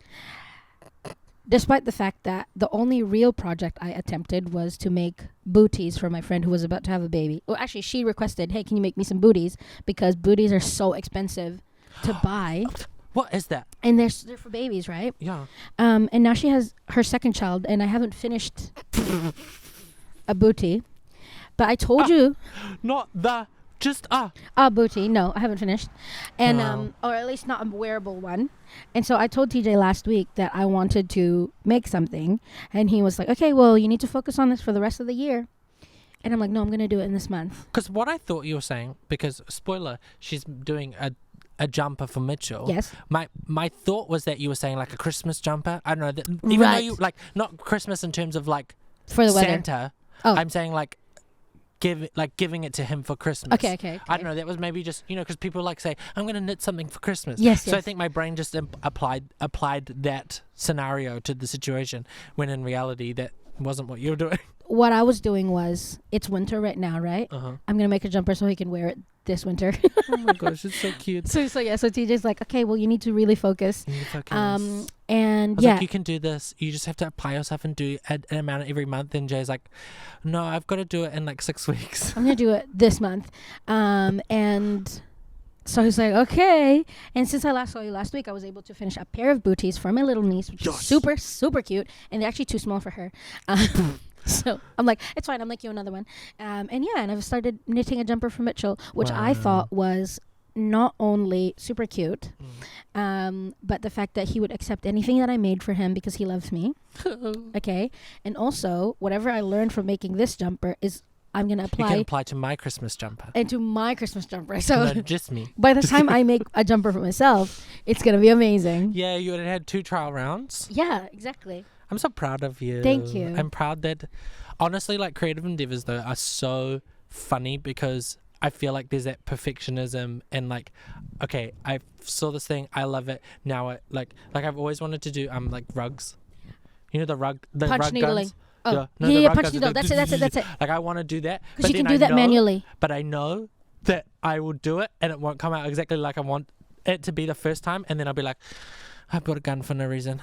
Speaker 2: Despite the fact that the only real project I attempted was to make booties for my friend who was about to have a baby. Well, actually, she requested, hey, can you make me some booties? Because booties are so expensive to buy.
Speaker 1: What is that?
Speaker 2: And they're for babies, right?
Speaker 1: Yeah.
Speaker 2: And now she has her second child, and I haven't finished a booty. But I told you...
Speaker 1: Not the... Just
Speaker 2: A booty. No, I haven't finished. And
Speaker 1: Wow.
Speaker 2: or at least not a wearable one. And so I told TJ last week that I wanted to make something, and he was like, okay, well, you need to focus on this for the rest of the year. And I'm like, no, I'm going to do it in this month.
Speaker 1: Because what I thought you were saying, because spoiler, she's doing a jumper for Mitchell.
Speaker 2: Yes.
Speaker 1: My thought was that you were saying like a Christmas jumper. I don't know. Even though
Speaker 2: Right.
Speaker 1: you like not Christmas in terms of like
Speaker 2: For the weather.
Speaker 1: Santa.
Speaker 2: Oh.
Speaker 1: I'm saying like giving it to him for Christmas.
Speaker 2: Okay.
Speaker 1: I don't know. That was maybe just because people like say I'm going to knit something for Christmas.
Speaker 2: Yes.
Speaker 1: So I think my brain just applied that scenario to the situation when in reality that wasn't what you were doing.
Speaker 2: What I was doing was, it's winter right now, right?
Speaker 1: Uh-huh.
Speaker 2: I'm going to make a jumper so he can wear it this winter.
Speaker 1: Oh my gosh, it's so cute.
Speaker 2: So TJ's like, okay, well, you need to really focus.
Speaker 1: You need to focus.
Speaker 2: And
Speaker 1: I was
Speaker 2: yeah.
Speaker 1: like, you can do this. You just have to apply yourself and do an amount every month. And Jay's like, no, I've got to do it in like 6 weeks.
Speaker 2: I'm going to do it this month. And so he's like, okay. And since I last saw you last week, I was able to finish a pair of booties for my little niece, which is super, super cute. And they're actually too small for her. So I'm like, it's fine. I'll make you another one. And I've started knitting a jumper for Mitchell, which I
Speaker 1: Wow.
Speaker 2: thought was not only super cute, but the fact that he would accept anything that I made for him because he loves me. Okay. And also, whatever I learned from making this jumper is I'm going to
Speaker 1: You can
Speaker 2: apply
Speaker 1: apply to my Christmas jumper.
Speaker 2: into my Christmas jumper. So
Speaker 1: No, just me.
Speaker 2: by the time I make a jumper for myself, it's going to be amazing.
Speaker 1: Yeah, you had 2 trial rounds.
Speaker 2: Yeah, exactly.
Speaker 1: I'm so proud of you.
Speaker 2: Thank you.
Speaker 1: I'm proud that, honestly, like creative endeavors though are so funny because I feel like there's that perfectionism and like, okay, I saw this thing, I love it. Now it like I've always wanted to do like rugs. You know the
Speaker 2: Punch
Speaker 1: rug
Speaker 2: needling.
Speaker 1: guns.
Speaker 2: Oh,
Speaker 1: the rug
Speaker 2: punch
Speaker 1: guns,
Speaker 2: needle. That's it.
Speaker 1: Like I want to do that
Speaker 2: Because you
Speaker 1: then
Speaker 2: can do that manually.
Speaker 1: But I know that I will do it and it won't come out exactly like I want it to be the first time, and then I'll be like, I bought a gun for no reason.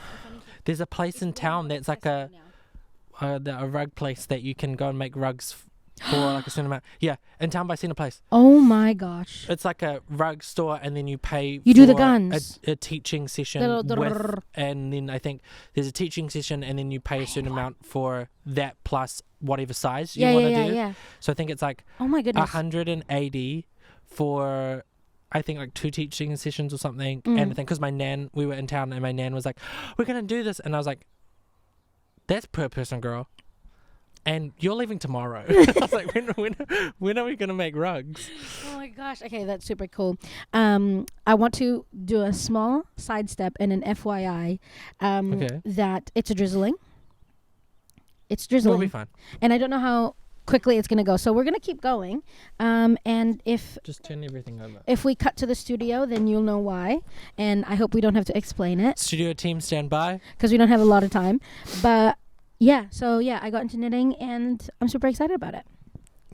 Speaker 1: There's a place in town that's like a rug place that you can go and make rugs for like a certain amount. Yeah, in town by Cena Place.
Speaker 2: Oh my gosh.
Speaker 1: It's like a rug store, and then you pay.
Speaker 2: You do the guns.
Speaker 1: A teaching session and then I think there's a teaching session, and then you pay a certain amount for that plus whatever size you want to do.
Speaker 2: Yeah.
Speaker 1: So I think it's like
Speaker 2: Oh my goodness.
Speaker 1: 180 for I think like 2 teaching sessions or something. And I think because we were in town, and my nan was like, we're gonna do this, and I was like, that's per person, girl. And you're leaving tomorrow. I was like, when are we going to make rugs?
Speaker 2: Oh my gosh. Okay, that's super cool. I want to do a small sidestep and an FYI that it's drizzling. It's drizzling.
Speaker 1: We'll be fine.
Speaker 2: And I don't know how quickly it's going to go. So we're going to keep going. And if
Speaker 1: just turn everything over.
Speaker 2: If we cut to the studio, then you'll know why. And I hope we don't have to explain it.
Speaker 1: Studio team, stand by.
Speaker 2: Because we don't have a lot of time. But yeah, so yeah, I got into knitting and I'm super excited about it.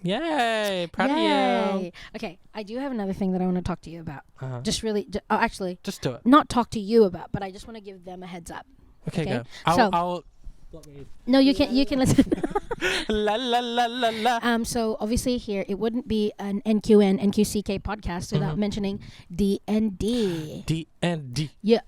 Speaker 1: Yay! Proud of you.
Speaker 2: Okay, I do have another thing that I want to talk to you about. Just really, actually,
Speaker 1: just do it.
Speaker 2: Not talk to you about, but I just want to give them a heads up.
Speaker 1: Okay, go.
Speaker 2: I'll no, you can listen.
Speaker 1: La la la la la.
Speaker 2: So obviously here it wouldn't be an NQN NQCK podcast without mentioning DND.
Speaker 1: DND.
Speaker 2: Yeah.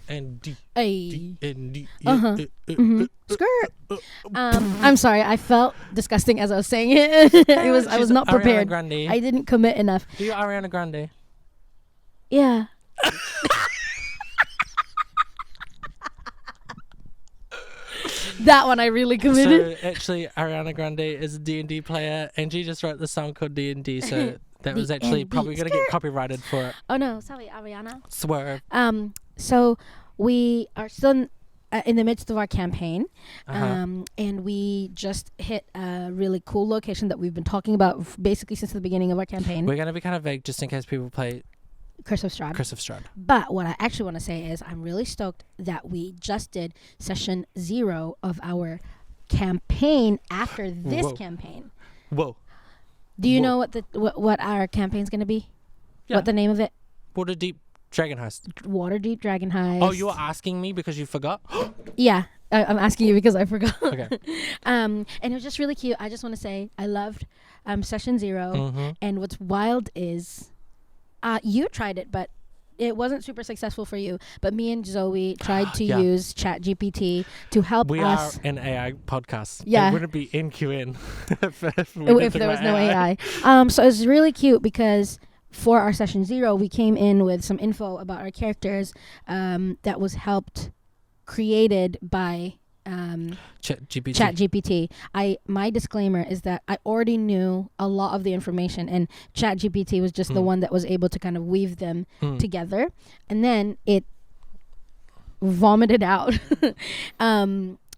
Speaker 1: DND.
Speaker 2: DND.
Speaker 1: DND.
Speaker 2: Skirt. I'm sorry. I felt disgusting as I was saying it. I was not prepared. I didn't commit enough.
Speaker 1: Do you Ariana Grande?
Speaker 2: Yeah. That one I really committed.
Speaker 1: So actually, Ariana Grande is a D&D player, and she just wrote the song called D&D. So that was actually probably going to get copyrighted for it.
Speaker 2: Oh no, sorry, Ariana.
Speaker 1: Swerve.
Speaker 2: So we are still in the midst of our campaign, and we just hit a really cool location that we've been talking about basically since the beginning of our campaign.
Speaker 1: We're going to be kind of vague just in case people play
Speaker 2: Curse of Strahd. But what I actually want to say is I'm really stoked that we just did session 0 of our campaign after this campaign.
Speaker 1: Whoa.
Speaker 2: Do you know what our campaign's going to be? Yeah. What the name of it?
Speaker 1: Waterdeep Dragon Heist.
Speaker 2: Waterdeep Dragon Heist.
Speaker 1: Oh, you were asking me because you forgot?
Speaker 2: Yeah. I'm asking you because I forgot.
Speaker 1: Okay.
Speaker 2: And it was just really cute. I just want to say I loved session 0. And what's wild is you tried it, but it wasn't super successful for you. But me and Zoe tried to use ChatGPT to help us.
Speaker 1: We are an AI podcast.
Speaker 2: Yeah.
Speaker 1: It wouldn't be NQN
Speaker 2: if there was no AI. So it was really cute because for our session 0, we came in with some info about our characters that was created by ChatGPT. My disclaimer is that I already knew a lot of the information, and ChatGPT was just the one that was able to kind of weave them together, and then it vomited out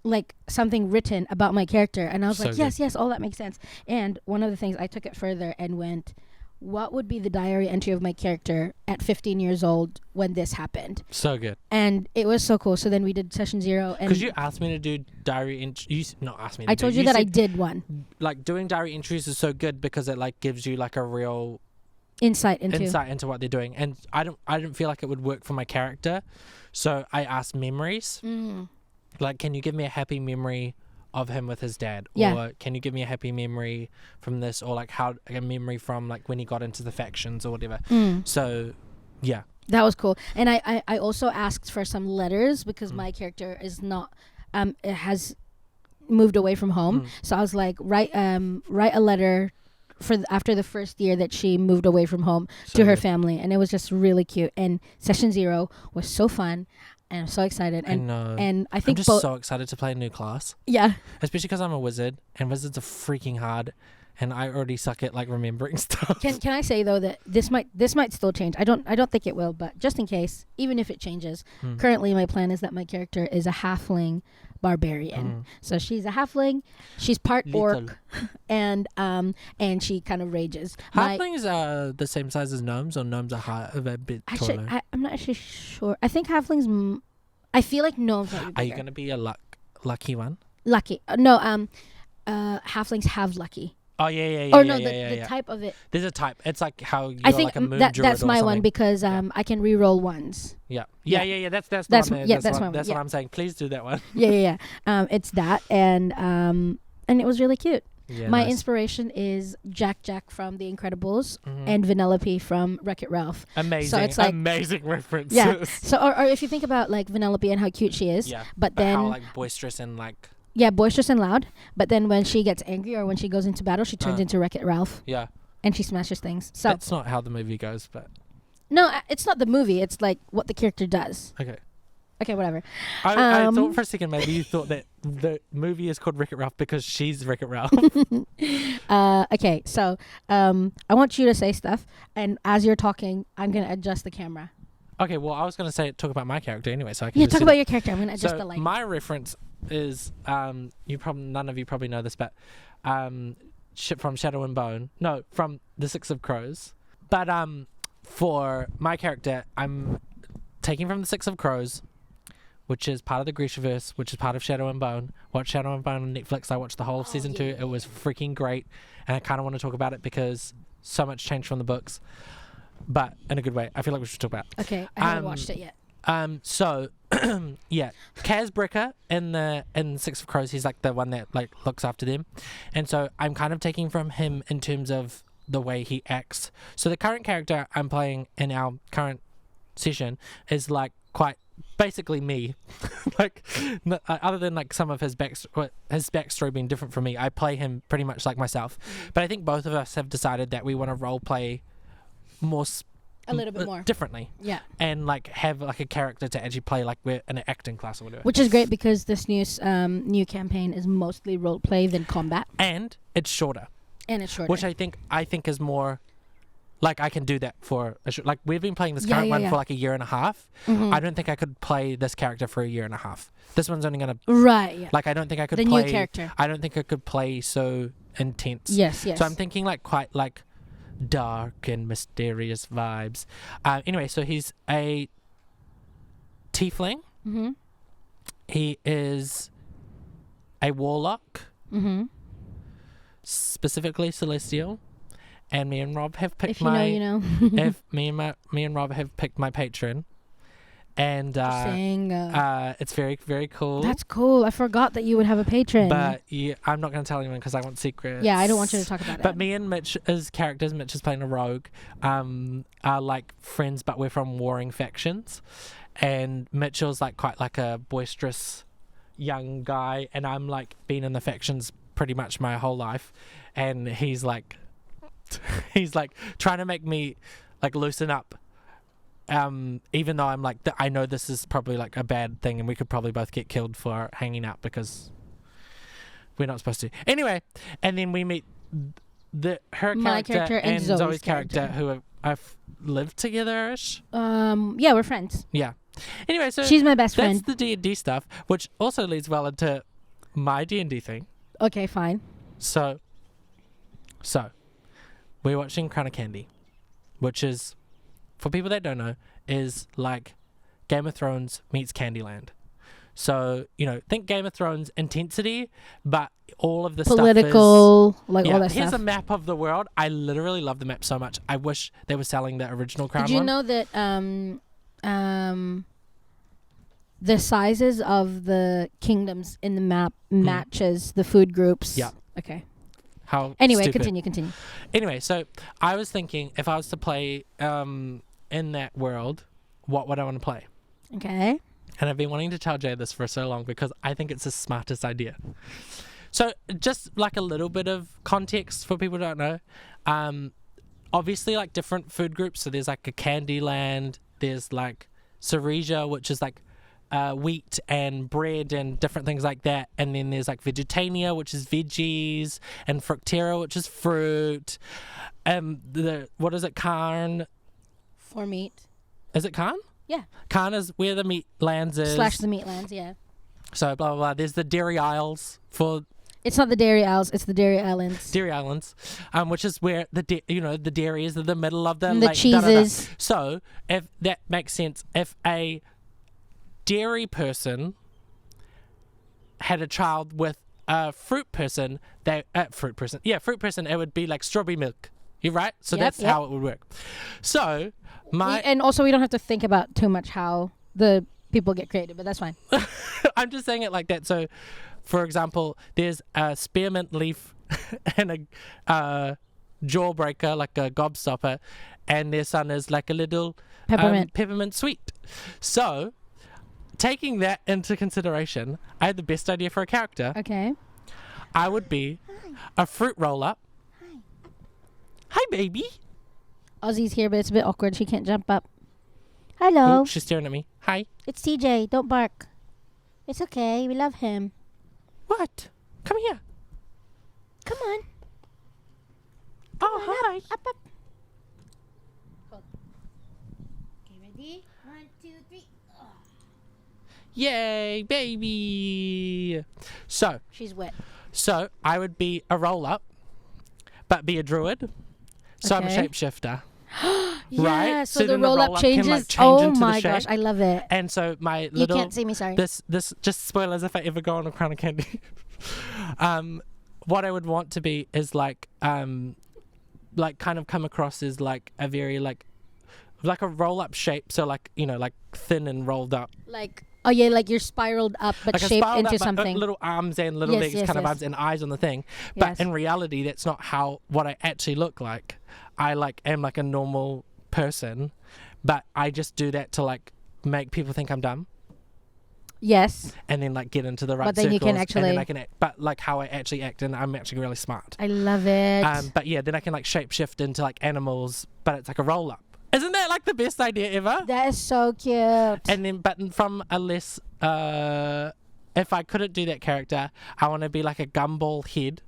Speaker 2: like something written about my character, and I was like, yes, all that makes sense. And one of the things, I took it further and went, what would be the diary entry of my character at 15 years old when this happened?
Speaker 1: So good.
Speaker 2: And it was so cool. So then we did session 0.
Speaker 1: Because you asked me to do diary entries. Not asked me to
Speaker 2: I told you that I did one.
Speaker 1: Like, doing diary entries is so good because it, like, gives you, like, a real
Speaker 2: insight into
Speaker 1: what they're doing. And I didn't feel like it would work for my character. So I asked memories. Like, can you give me a happy memory of him with his dad, or can you give me a happy memory from this, or like how a memory from like when he got into the factions or whatever. So yeah, that was cool. And I also asked for some letters because my character is not it has moved away from home, so I was like, write a letter
Speaker 2: after the first year that she moved away from home
Speaker 1: So
Speaker 2: to her
Speaker 1: good.
Speaker 2: family, and it was just really cute. And session 0 was so fun, and I'm so excited.
Speaker 1: I know.
Speaker 2: And I
Speaker 1: I'm
Speaker 2: think
Speaker 1: just
Speaker 2: both.
Speaker 1: so excited to play a new class,
Speaker 2: Yeah.
Speaker 1: especially because I'm a wizard, and wizards are freaking hard, and I already suck at like remembering stuff.
Speaker 2: Can I say though that this might still change. I don't think it will, but just in case, even if it changes, currently my plan is that my character is a halfling barbarian. So she's a halfling, she's part
Speaker 1: Little.
Speaker 2: orc, and she kind of rages.
Speaker 1: Halflings are the same size as gnomes, or gnomes are a bit
Speaker 2: Actually,
Speaker 1: taller.
Speaker 2: I'm not actually sure. I think halflings. I feel like gnomes might be
Speaker 1: Are you
Speaker 2: bigger.
Speaker 1: gonna be a lucky one?
Speaker 2: Lucky? No. Halflings have lucky.
Speaker 1: Oh yeah.
Speaker 2: Or no,
Speaker 1: yeah,
Speaker 2: the type of it.
Speaker 1: There's a type. It's like how you're
Speaker 2: I think
Speaker 1: like a moon
Speaker 2: that's
Speaker 1: druid or
Speaker 2: my one
Speaker 1: something.
Speaker 2: because
Speaker 1: Yeah.
Speaker 2: I can re-roll ones.
Speaker 1: Yeah. That's the
Speaker 2: That's
Speaker 1: one.
Speaker 2: yeah,
Speaker 1: That's
Speaker 2: that's
Speaker 1: what,
Speaker 2: my one,
Speaker 1: that's
Speaker 2: yeah.
Speaker 1: what I'm saying. Please do that one.
Speaker 2: Yeah. It's that, and it was really cute.
Speaker 1: Yeah.
Speaker 2: My
Speaker 1: nice.
Speaker 2: inspiration is Jack from The Incredibles
Speaker 1: Mhm.
Speaker 2: and Vanellope from Wreck-It Ralph.
Speaker 1: Amazing.
Speaker 2: it's like-
Speaker 1: amazing references.
Speaker 2: Yeah. So, or if you think about like Vanellope and how cute she is,
Speaker 1: Yeah.
Speaker 2: but
Speaker 1: But
Speaker 2: then
Speaker 1: how like boisterous and like
Speaker 2: boisterous and loud. But then when she gets angry or when she goes into battle, she turns into Wreck-It Ralph
Speaker 1: yeah.
Speaker 2: and she smashes things. So
Speaker 1: That's not how the movie goes, but
Speaker 2: no, it's not the movie. It's like what the character does.
Speaker 1: okay.
Speaker 2: Okay, whatever.
Speaker 1: I
Speaker 2: Um,
Speaker 1: thought for a second maybe you thought that the movie is called Wreck-It Ralph because she's Wreck-It Ralph.
Speaker 2: Okay, so I want you to say stuff, and as you're talking, I'm gonna adjust the camera.
Speaker 1: Okay, well I was gonna talk about my character anyway, so I can
Speaker 2: Yeah,
Speaker 1: just
Speaker 2: talk
Speaker 1: do
Speaker 2: about
Speaker 1: that.
Speaker 2: your character. I'm gonna adjust the
Speaker 1: So
Speaker 2: light.
Speaker 1: my reference is none of you probably know this, but from Shadow and Bone. No, from the Six of Crows. But for my character, I'm taking from the Six of Crows, which is part of the Grishaverse, which is part of Shadow and Bone. Watch Shadow and Bone on Netflix. I watched the whole of season 2. It was freaking great, and I kind of want to talk about it because so much changed from the books, but in a good way. I feel like we should talk about it.
Speaker 2: Okay, I haven't watched it yet.
Speaker 1: So yeah, Kaz Bricker in Six of Crows, he's like the one that like looks after them, and so I'm kind of taking from him in terms of the way he acts. So the current character I'm playing in our current session is like quite basically me. Like other than like some of his backstory being different from me, I play him pretty much like myself. But I think both of us have decided that we want to role play more
Speaker 2: A little bit more.
Speaker 1: differently,
Speaker 2: Yeah.
Speaker 1: and like have like a character to actually play like we're in an acting class or whatever.
Speaker 2: Which is great because this new campaign is mostly role play than combat,
Speaker 1: And it's shorter,
Speaker 2: and it's shorter.
Speaker 1: which I think is more like I can do that for like we've been playing this
Speaker 2: Yeah,
Speaker 1: current
Speaker 2: yeah,
Speaker 1: one
Speaker 2: yeah.
Speaker 1: for like a year and a half.
Speaker 2: Mhm.
Speaker 1: I don't think I could play this character for a year and a half. This one's only gonna
Speaker 2: Right. Yeah.
Speaker 1: like I don't think I could
Speaker 2: The
Speaker 1: play
Speaker 2: new character.
Speaker 1: I don't think I could play so intense.
Speaker 2: Yes. Yes.
Speaker 1: So I'm thinking like quite like dark and mysterious vibes. Anyway, so he's a tiefling.
Speaker 2: Mhm.
Speaker 1: He is a warlock,
Speaker 2: Mhm.
Speaker 1: specifically celestial. And me and Rob have picked
Speaker 2: If you know, you know.
Speaker 1: if me and Rob have picked my patron, and
Speaker 2: Saying,
Speaker 1: it's very very cool.
Speaker 2: that's cool. I forgot that you would have a patron.
Speaker 1: But yeah, I'm not going to tell anyone because I want secrets.
Speaker 2: yeah, I don't want you to talk about that.
Speaker 1: But me and Mitch's characters, Mitch is playing a rogue, are like friends, but we're from warring factions. And Mitchell's like quite like a boisterous young guy, and I'm like been in the factions pretty much my whole life, and he's like trying to make me like loosen up. Even though I'm like I know this is probably like a bad thing, and we could probably both get killed for hanging out because we're not supposed to. Anyway, and then we meet her
Speaker 2: My
Speaker 1: character
Speaker 2: character and
Speaker 1: Zoe's
Speaker 2: Zoe's
Speaker 1: character
Speaker 2: character.
Speaker 1: who have lived together-ish.
Speaker 2: Yeah, we're friends.
Speaker 1: Yeah. Anyway, so
Speaker 2: She's my best
Speaker 1: that's
Speaker 2: friend.
Speaker 1: the D&D stuff, which also leads well into my D&D thing.
Speaker 2: Okay, fine.
Speaker 1: So we're watching Crown of Candy, which is, for people that don't know, is like Game of Thrones meets Candyland. So, think Game of Thrones intensity, but all of the
Speaker 2: Political,
Speaker 1: stuff
Speaker 2: like
Speaker 1: is...
Speaker 2: all that
Speaker 1: here's
Speaker 2: stuff.
Speaker 1: a map of the world. I literally love the map so much. I wish they were selling the original Crown
Speaker 2: Did you
Speaker 1: one.
Speaker 2: know that the sizes of the kingdoms in the map matches the food groups?
Speaker 1: Yeah.
Speaker 2: Okay.
Speaker 1: How
Speaker 2: Anyway,
Speaker 1: stupid.
Speaker 2: continue.
Speaker 1: Anyway, so I was thinking if I was to play in that world, what would I want to play?
Speaker 2: Okay.
Speaker 1: And I've been wanting to tell Jay this for so long because I think it's the smartest idea. So just like a little bit of context for people who don't know. Obviously like different food groups. So there's like a Candyland. There's like Cereja, which is like wheat and bread and different things like that. And then there's like Vegetania, which is veggies, and Fructera, which is fruit. What is it? Carn.
Speaker 2: For meat.
Speaker 1: Is it Carn?
Speaker 2: Yeah.
Speaker 1: Carn is where the meat lands is.
Speaker 2: / the meat lands, yeah.
Speaker 1: So blah blah blah. There's the dairy aisles for.
Speaker 2: It's not the Dairy Isles, it's the Dairy Islands.
Speaker 1: Dairy Islands, which is where the dairy is in the middle of the
Speaker 2: and the cheeses.
Speaker 1: Da. So if that makes sense, if a dairy person had a child with a fruit person, it would be like strawberry milk. You're right. So that's how it would work. So
Speaker 2: and also we don't have to think about too much how the people get created, but that's fine.
Speaker 1: I'm just saying it like that. So, for example, there's a spearmint leaf and a jawbreaker, like a gobstopper, and their son is like a little peppermint sweet. So, taking that into consideration, I had the best idea for a character.
Speaker 2: Okay.
Speaker 1: I would be a fruit roll-up. Hi, baby.
Speaker 2: Ozzy's here, but it's a bit awkward. She can't jump up. Hello.
Speaker 1: Ooh, she's staring at me. Hi.
Speaker 2: It's TJ. Don't bark. It's okay. We love him.
Speaker 1: What? Come here.
Speaker 2: Come on.
Speaker 1: Oh, hi.
Speaker 2: Up. Okay, ready? 1, 2, 3. Oh.
Speaker 1: Yay, baby. So.
Speaker 2: She's wet.
Speaker 1: So, I would be a roll-up, but be a druid. So I'm a shapeshifter.
Speaker 2: Yeah,
Speaker 1: right?
Speaker 2: so the
Speaker 1: then
Speaker 2: roll-up changes.
Speaker 1: Can, like, change
Speaker 2: oh
Speaker 1: into
Speaker 2: my
Speaker 1: the shape.
Speaker 2: gosh, I love it.
Speaker 1: And so my little...
Speaker 2: You can't see me, sorry.
Speaker 1: This just spoilers if I ever go on a Crown of Candy. What I would want to be is like kind of come across as like a very like a roll-up shape. So like, like thin and rolled up.
Speaker 2: Like... Oh yeah, like you're spiraled up but like shaped into something.
Speaker 1: Little arms and little legs, kind of arms and eyes on the thing. But in reality, that's not what I actually look like. I am like a normal person, but I just do that to like make people think I'm dumb.
Speaker 2: Yes.
Speaker 1: And then like get into the right
Speaker 2: but then
Speaker 1: circles.
Speaker 2: You can actually...
Speaker 1: And then I can act, but like how I actually act, and I'm actually really smart.
Speaker 2: I love it.
Speaker 1: But yeah, then I can like shapeshift into like animals, but it's like a roll up. Isn't that like the best idea ever?
Speaker 2: That is so cute.
Speaker 1: And then, but from a less, if I couldn't do that character, I want to be like a gumball head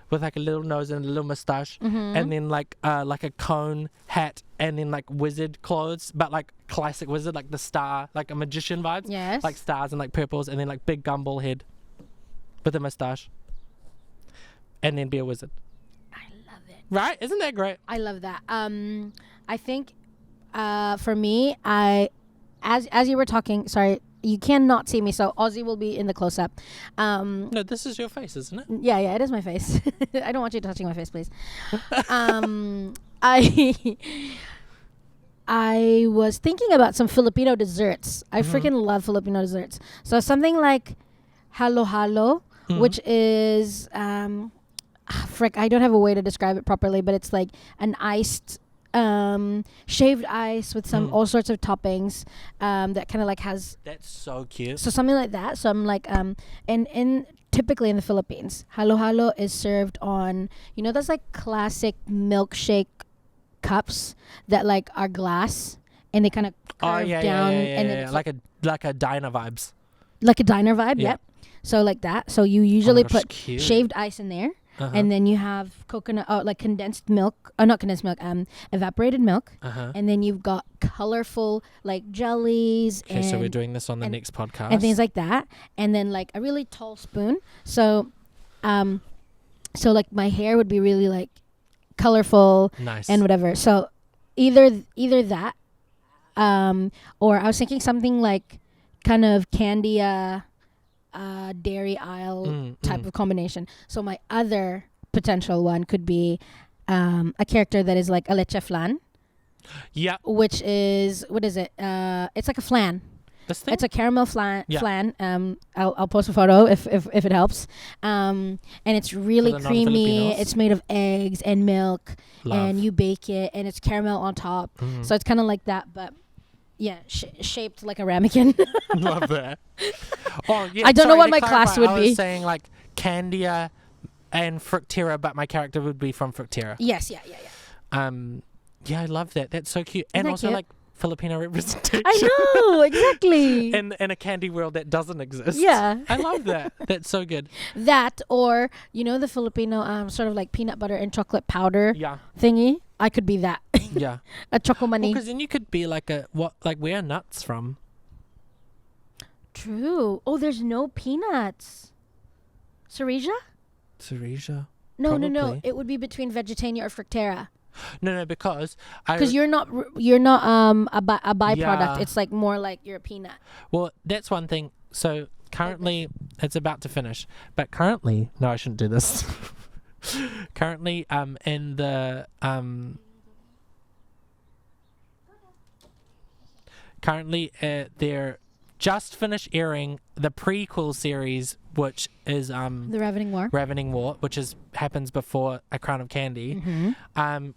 Speaker 1: with like a little nose and a little mustache, and then like a cone hat, and then like wizard clothes, but like classic wizard, like the star, like a magician vibes.
Speaker 2: Yes.
Speaker 1: Like stars and like purples, and then like big gumball head with a mustache, and then be a wizard. Right? Isn't that great?
Speaker 2: I love that. I think for me, as you were talking, sorry, you cannot see me, so Ozzy will be in the close-up.
Speaker 1: No, this is your face, isn't it?
Speaker 2: Yeah, it is my face. I don't want you touching my face, please. I was thinking about some Filipino desserts. I freaking love Filipino desserts. So something like halo-halo, which is... I don't have a way to describe it properly, but it's like an iced shaved ice with some all sorts of toppings that kind of like has... That's
Speaker 1: so cute.
Speaker 2: So something like that. So I'm like and typically in the Philippines, halo-halo is served on, those like classic milkshake cups that like are glass and they kind of curve down and it's
Speaker 1: like a diner vibes.
Speaker 2: Like a diner vibe, yep. So like that. So you usually put
Speaker 1: cute.
Speaker 2: Shaved ice in there. And then you have coconut, like condensed milk. Oh, not condensed milk. Evaporated milk. And then you've got colorful like jellies.
Speaker 1: Okay, so we're doing this on the next podcast.
Speaker 2: And things like that. And then like a really tall spoon. So, like my hair would be really like colorful.
Speaker 1: Nice.
Speaker 2: And whatever. So either that, or I was thinking something like kind of Candia. Dairy aisle type of combination. So my other potential one could be a character that is like a leche flan.
Speaker 1: Yeah.
Speaker 2: Which is, what is it? It's like a flan.
Speaker 1: This thing?
Speaker 2: It's a caramel flan. I'll post a photo if it helps. And it's really creamy. It's made of eggs and milk. And you bake it and it's caramel on top. So it's kind of like that, but yeah, shaped like a ramekin.
Speaker 1: Love that. Oh, yeah,
Speaker 2: I don't know what my class would be.
Speaker 1: I was saying like Candia and Fructera, but my character would be from Fructera.
Speaker 2: Yes, yeah.
Speaker 1: Yeah, I love that. That's so cute. And
Speaker 2: Isn't that
Speaker 1: also
Speaker 2: cute?
Speaker 1: like Filipino representation.
Speaker 2: I know, exactly.
Speaker 1: in a candy world that doesn't exist.
Speaker 2: Yeah.
Speaker 1: I love that. That's so good.
Speaker 2: That, or the Filipino sort of like peanut butter and chocolate powder
Speaker 1: Yeah.
Speaker 2: thingy. I could be that.
Speaker 1: Yeah.
Speaker 2: A chocomani.
Speaker 1: Because then you could be like where are nuts from?
Speaker 2: True. Oh, there's no peanuts. Cereja?
Speaker 1: Cereja?
Speaker 2: No.
Speaker 1: Probably.
Speaker 2: It would be between Vegetania or Fructera.
Speaker 1: No, because
Speaker 2: Because you're not a byproduct.
Speaker 1: Yeah.
Speaker 2: It's like more like you're a peanut.
Speaker 1: Well, that's one thing. So currently, it's about to finish. But currently, no, I shouldn't do this. Currently, in the they're just finished airing the prequel series, which is
Speaker 2: The Ravening War.
Speaker 1: Ravening War, which happens before A Crown of Candy,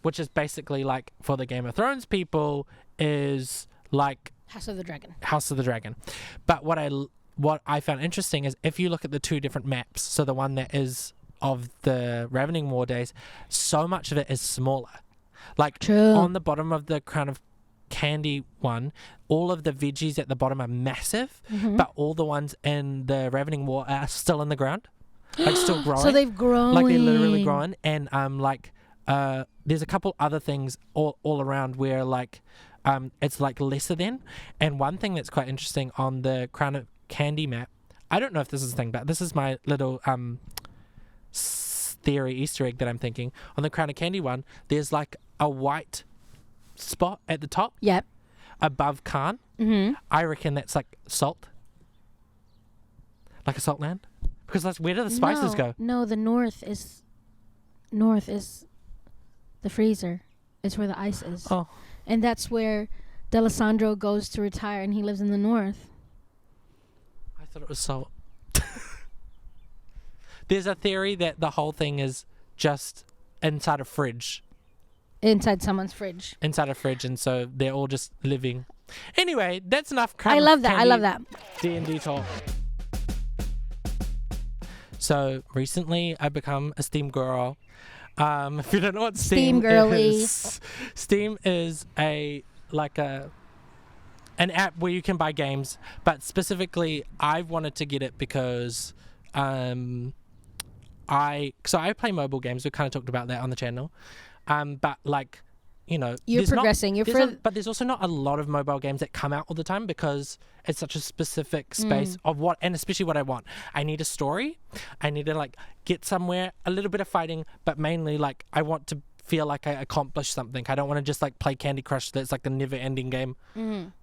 Speaker 1: which is basically like for the Game of Thrones people is like
Speaker 2: House of the Dragon.
Speaker 1: House of the Dragon. But what I found interesting is if you look at the two different maps, so the one that is of the Ravening War days, so much of it is smaller. Like
Speaker 2: True.
Speaker 1: on the bottom of the Crown of Candy one, all of the veggies at the bottom are massive, but all the ones in the Ravening War are still in the ground, like still growing.
Speaker 2: So they've grown.
Speaker 1: Like they're literally growing, and there's a couple other things all around where like it's like lesser than. And one thing that's quite interesting on the Crown of Candy map, I don't know if this is a thing, but this is my little theory Easter egg that I'm thinking. On the Crown of Candy one, there's like a white spot at the top.
Speaker 2: Yep.
Speaker 1: Above Khan. I reckon that's like salt. Like a salt land. Because that's where do the spices go?
Speaker 2: No, the north is the freezer. It's where the ice is.
Speaker 1: Oh.
Speaker 2: And that's where D'Alessandro goes to retire, and he lives in the north.
Speaker 1: I thought it was salt. There's a theory that the whole thing is just inside a fridge.
Speaker 2: Inside someone's fridge.
Speaker 1: Inside a fridge, and so they're all just living. Anyway, that's enough.
Speaker 2: I love that.
Speaker 1: D&D talk. So recently, I become a Steam girl. If you don't know what Steam
Speaker 2: girly.
Speaker 1: is, Steam is an app where you can buy games, but specifically, I've wanted to get it because I play mobile games. We kind of talked about that on the channel. But like, you know,
Speaker 2: you're progressing.
Speaker 1: But there's also not a lot of mobile games that come out all the time because it's such a specific space of what, and especially what I want. I need a story. I need to like get somewhere, a little bit of fighting, but mainly like I want to feel like I accomplished something. I don't want to just like play Candy Crush. That's like the never-ending game.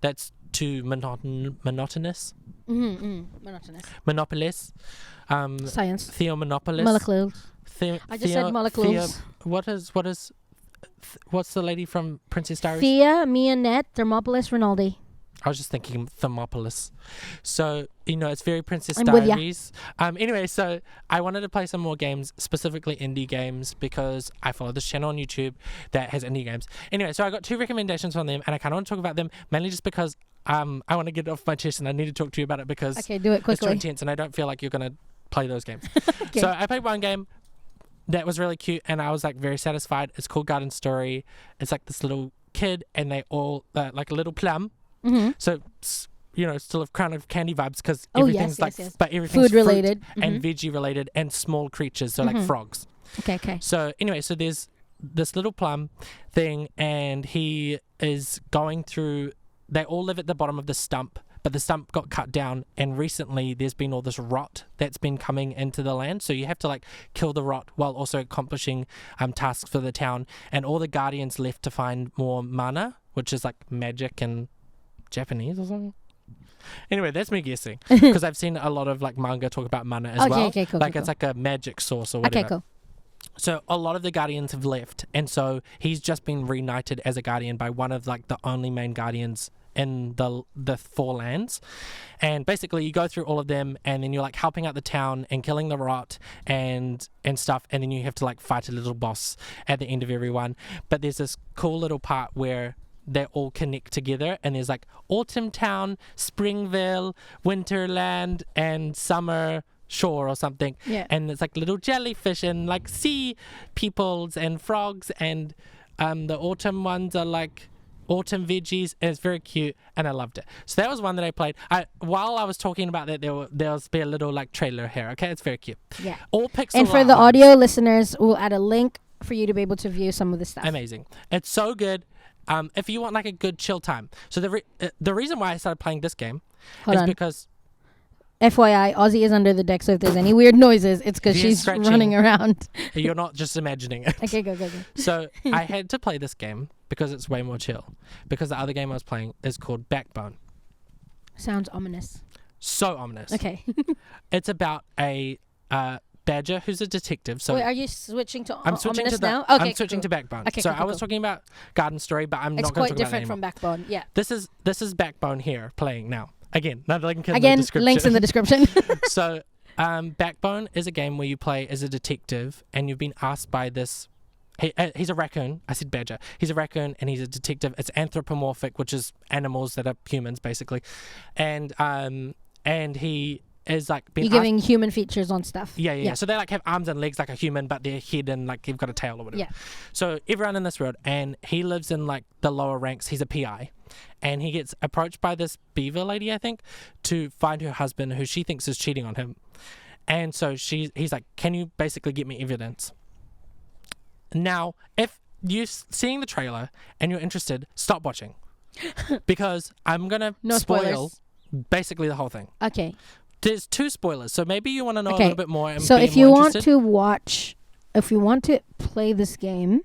Speaker 1: That's too monotonous. Monopolies.
Speaker 2: Science.
Speaker 1: Thea Monopolis.
Speaker 2: Molecules. I just said molecules.
Speaker 1: What's the lady from Princess Diaries?
Speaker 2: Thea Mignonette Thermopolis Renaldi.
Speaker 1: I was just thinking Thermopolis. So, you know, it's very Princess
Speaker 2: I'm with ya.
Speaker 1: Diaries. Anyway, so I wanted to play some more games, specifically indie games, because I follow this channel on YouTube that has indie games. Anyway, so I got 2 recommendations from them, and I kind of want to talk about them, mainly just because I want to get it off my chest, and I need to talk to you about it because
Speaker 2: Okay, do it quickly.
Speaker 1: it's too intense, and I don't feel like you're going to play those games.
Speaker 2: Okay.
Speaker 1: So I played one game that was really cute, and I was like very satisfied. It's called Garden Story. It's like this little kid, and they all like a little plum. So you know, still have Crown of Candy vibes because everything's
Speaker 2: yes.
Speaker 1: but everything's
Speaker 2: Food related
Speaker 1: and veggie related and small creatures, so like frogs.
Speaker 2: Okay.
Speaker 1: So anyway, so there's this little plum thing, and he is going through. They all live at the bottom of the stump. But the stump got cut down, and recently there's been all this rot that's been coming into the land. So you have to like kill the rot while also accomplishing tasks for the town. And all the guardians left to find more mana, which is like magic in Japanese or something. Anyway, that's me guessing because I've seen a lot of like manga talk about mana as well.
Speaker 2: Okay, cool.
Speaker 1: Like it's like a magic source or whatever.
Speaker 2: Okay, cool.
Speaker 1: So a lot of the guardians have left, and so he's just been reunited as a guardian by one of like the only main guardians in the 4 lands. And basically you go through all of them, and then you're like helping out the town and killing the rot and stuff, and then you have to like fight a little boss at the end of every one. But there's this cool little part where they all connect together, and there's like Autumn Town, Springville, Winterland, and Summer shore or something.
Speaker 2: Yeah.
Speaker 1: And it's like little jellyfish and like sea peoples and frogs, and the autumn ones are like autumn veggies, and it's very cute, and I loved it. So that was one that I played. While I was talking about that, there was a little like trailer here. Okay, it's very cute.
Speaker 2: Yeah.
Speaker 1: All pixel
Speaker 2: And for
Speaker 1: art
Speaker 2: the
Speaker 1: vibes.
Speaker 2: audio listeners, we'll add a link for you to be able to view some of the stuff.
Speaker 1: Amazing. It's so good. If you want like a good chill time. So the reason why I started playing this game
Speaker 2: Hold
Speaker 1: is
Speaker 2: on.
Speaker 1: because
Speaker 2: FYI, Ozzy is under the deck, so if there's any weird noises, it's because
Speaker 1: He is
Speaker 2: she's
Speaker 1: scratching.
Speaker 2: running around.
Speaker 1: you're not just imagining it.
Speaker 2: Okay, go.
Speaker 1: So I had to play this game because it's way more chill. Because the other game I was playing is called Backbone.
Speaker 2: Sounds ominous.
Speaker 1: So ominous.
Speaker 2: Okay.
Speaker 1: It's about a badger who's a detective. So
Speaker 2: Wait, are you switching to
Speaker 1: I'm switching
Speaker 2: ominous
Speaker 1: to
Speaker 2: now? Okay,
Speaker 1: I'm switching
Speaker 2: cool.
Speaker 1: to Backbone.
Speaker 2: Okay,
Speaker 1: so
Speaker 2: cool,
Speaker 1: I was
Speaker 2: cool.
Speaker 1: talking about Garden Story, but I'm
Speaker 2: It's
Speaker 1: not going
Speaker 2: quite
Speaker 1: to talk about it
Speaker 2: different from
Speaker 1: anymore.
Speaker 2: Backbone. Yeah.
Speaker 1: This is Backbone here playing now. Again, another link in the
Speaker 2: Again,
Speaker 1: description.
Speaker 2: links in the description.
Speaker 1: So, Backbone is a game where you play as a detective, and you've been asked by this. He's a raccoon. I said badger. He's a raccoon, and he's a detective. It's anthropomorphic, which is animals that are humans, basically, and he is like being
Speaker 2: You're giving human features on stuff.
Speaker 1: Yeah. So they like have arms and legs like a human, but their head and like they've got a tail or whatever.
Speaker 2: Yeah.
Speaker 1: So everyone in this world, and he lives in like the lower ranks. He's a PI, and he gets approached by this beaver lady, I think, to find her husband, who she thinks is cheating on him. And so he's like, "Can you basically get me evidence?" Now, if you're seeing the trailer and you're interested, stop watching, because I'm gonna
Speaker 2: No
Speaker 1: spoil
Speaker 2: spoilers.
Speaker 1: basically the whole thing.
Speaker 2: Okay.
Speaker 1: There's 2 spoilers, so maybe you want to know a
Speaker 2: Okay.
Speaker 1: little bit more. And
Speaker 2: So
Speaker 1: be
Speaker 2: if you
Speaker 1: more
Speaker 2: want
Speaker 1: interested.
Speaker 2: to watch, if you want to play this game,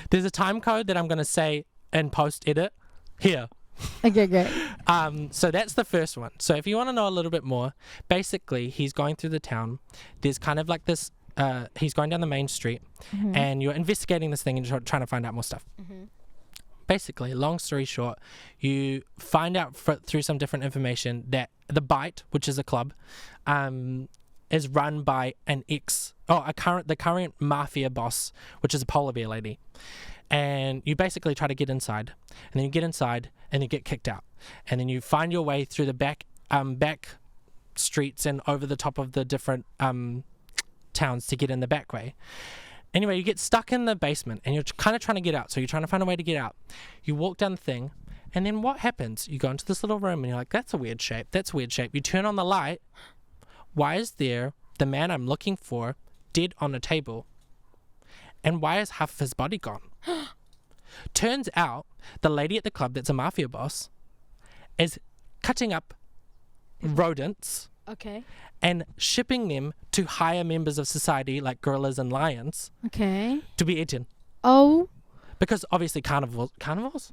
Speaker 1: There's a time code that I'm going to say in post edit here.
Speaker 2: okay, great.
Speaker 1: So that's the first one. So if you want to know a little bit more, basically he's going through the town. There's kind of like this, he's going down the main street, and you're investigating this thing and trying to find out more stuff. Basically, long story short, you find out through some different information that the Bite, which is a club, is run by the current mafia boss, which is a polar bear lady. And you basically try to get inside, and then you get inside, and you get kicked out, and then you find your way through the back streets and over the top of the different towns to get in the back way. Anyway, you get stuck in the basement, and you're kind of trying to get out. So you're trying to find a way to get out. You walk down the thing, and then what happens? You go into this little room, and you're like, that's a weird shape. That's a weird shape. You turn on the light. Why is there the man I'm looking for dead on a table? And why is half of his body gone? Turns out the lady at the club that's a mafia boss is cutting up rodents
Speaker 2: Okay.
Speaker 1: and shipping them to higher members of society like gorillas and lions
Speaker 2: Okay.
Speaker 1: to be eaten.
Speaker 2: Oh,
Speaker 1: Because obviously carnivores?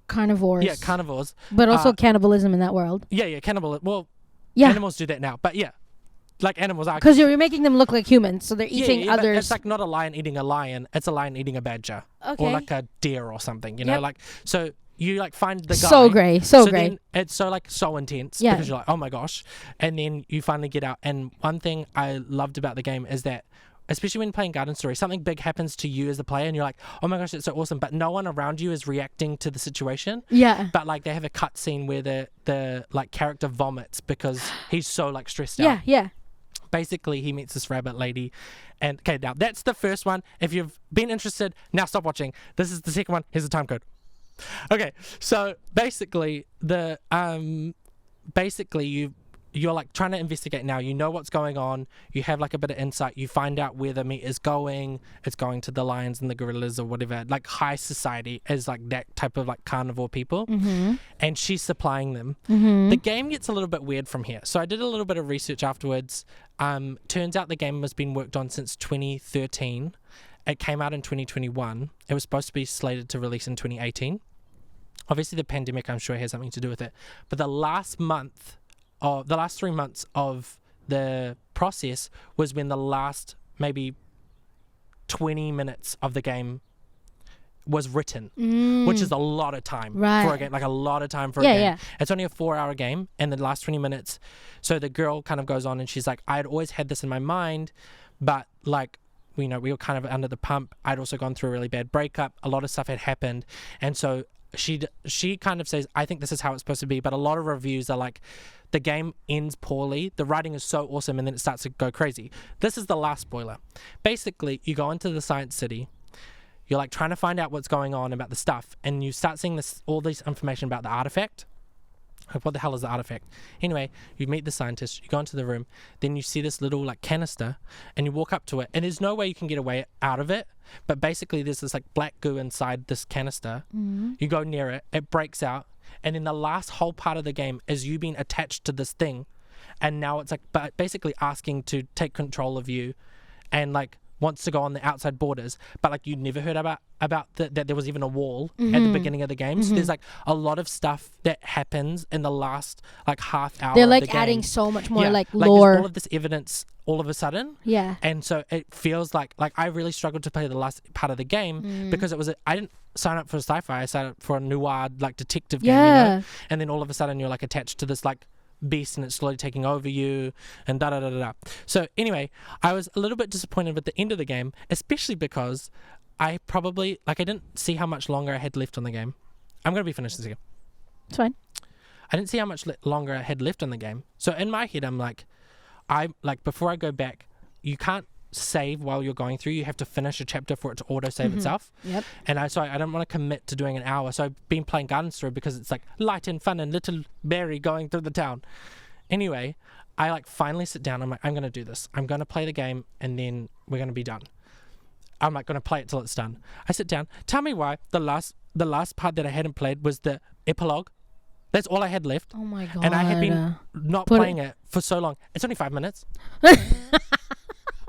Speaker 2: carnivores.
Speaker 1: Yeah, carnivores.
Speaker 2: But also cannibalism in that world.
Speaker 1: Yeah, cannibal. Well,
Speaker 2: Yeah.
Speaker 1: animals do that now, but yeah. Like animals are.
Speaker 2: Because you're making them look like humans, so they're eating
Speaker 1: but
Speaker 2: others.
Speaker 1: it's like not a lion eating a lion, it's a lion eating a badger.
Speaker 2: Okay.
Speaker 1: Or like a deer or something, you know?
Speaker 2: Yep.
Speaker 1: Like, so you like find the guy.
Speaker 2: So great. So
Speaker 1: Then
Speaker 2: great.
Speaker 1: it's so intense
Speaker 2: Yeah.
Speaker 1: because you're like, oh my gosh. And then you finally get out. And one thing I loved about the game is that, especially when you're playing Garden Story, something big happens to you as the player and you're like, oh my gosh, it's so awesome. But no one around you is reacting to the situation.
Speaker 2: Yeah.
Speaker 1: But like they have a cut scene where the like character vomits because he's so like stressed
Speaker 2: Yeah.
Speaker 1: out.
Speaker 2: Yeah.
Speaker 1: Basically, he meets this rabbit lady. And okay, now that's the first one. If you've been interested, now stop watching. This is the second one. Here's the time code. Okay, so basically you're like trying to investigate now. You know what's going on. You have like a bit of insight. You find out where the meat is going. It's going to the lions and the gorillas or whatever. Like high society is like that type of like carnivore people.
Speaker 2: Mm-hmm.
Speaker 1: And she's supplying them.
Speaker 2: Mm-hmm.
Speaker 1: The game gets a little bit weird from here. So I did a little bit of research afterwards. Turns out the game has been worked on since 2013. It came out in 2021. It was supposed to be slated to release in 2018. Obviously, the pandemic, I'm sure, has something to do with it. But the last 3 months of the process was when the last maybe 20 minutes of the game was written, which is a lot of time for a
Speaker 2: Right.
Speaker 1: game, like a lot of time for a
Speaker 2: Yeah,
Speaker 1: game.
Speaker 2: yeah.
Speaker 1: It's only a 4-hour game, and the last 20 minutes. So the girl kind of goes on and she's like, I had always had this in my mind, but like, we were kind of under the pump. I'd also gone through a really bad breakup. A lot of stuff had happened. And so she kind of says, I think this is how it's supposed to be, but a lot of reviews are like, the game ends poorly, the writing is so awesome, and then it starts to go crazy. This is the last spoiler. Basically, you go into the science city, you're like trying to find out what's going on about the stuff, and you start seeing all this information about the artifact. Like, what the hell is the artifact? Anyway, you meet the scientist, you go into the room, then you see this little like canister, and you walk up to it, and there's no way you can get away out of it, but basically there's this like black goo inside this canister. You go near it, it breaks out, and then the last whole part of the game is you being attached to this thing, and now it's like basically asking to take control of you, and like wants to go on the outside borders, but like you never heard about that there was even a wall at the beginning of the game. So there's like a lot of stuff that happens in the last like half hour.
Speaker 2: They're
Speaker 1: of
Speaker 2: like
Speaker 1: the game.
Speaker 2: adding so much more like
Speaker 1: Like
Speaker 2: lore.
Speaker 1: there's all of this evidence all of a sudden.
Speaker 2: Yeah.
Speaker 1: And so it feels like I really struggled to play the last part of the game because I didn't sign up for sci-fi. I signed up for a noir like detective game, you know? And then all of a sudden you're like attached to this like beast, and it's slowly taking over you, and da da da da da. So anyway, I was a little bit disappointed with the end of the game, especially because I didn't see how much longer I had left on the game. I'm gonna be finished this year.
Speaker 2: It's fine.
Speaker 1: I didn't see how much longer I had left on the game. So in my head, I'm like, before I go back, you can't save while you're going through. You have to finish a chapter for it to auto save itself.
Speaker 2: Yep.
Speaker 1: And I don't want to commit to doing an hour. So I've been playing Garden Story because it's like light and fun and little Barry going through the town. Anyway, I like finally sit down. I'm like, I'm going to do this. I'm going to play the game and then we're going to be done. I'm like going to play it till it's done. I sit down. Tell me why the last part that I hadn't played was the epilogue. That's all I had left.
Speaker 2: Oh my god.
Speaker 1: And I had been not playing it for so long. It's only 5 minutes.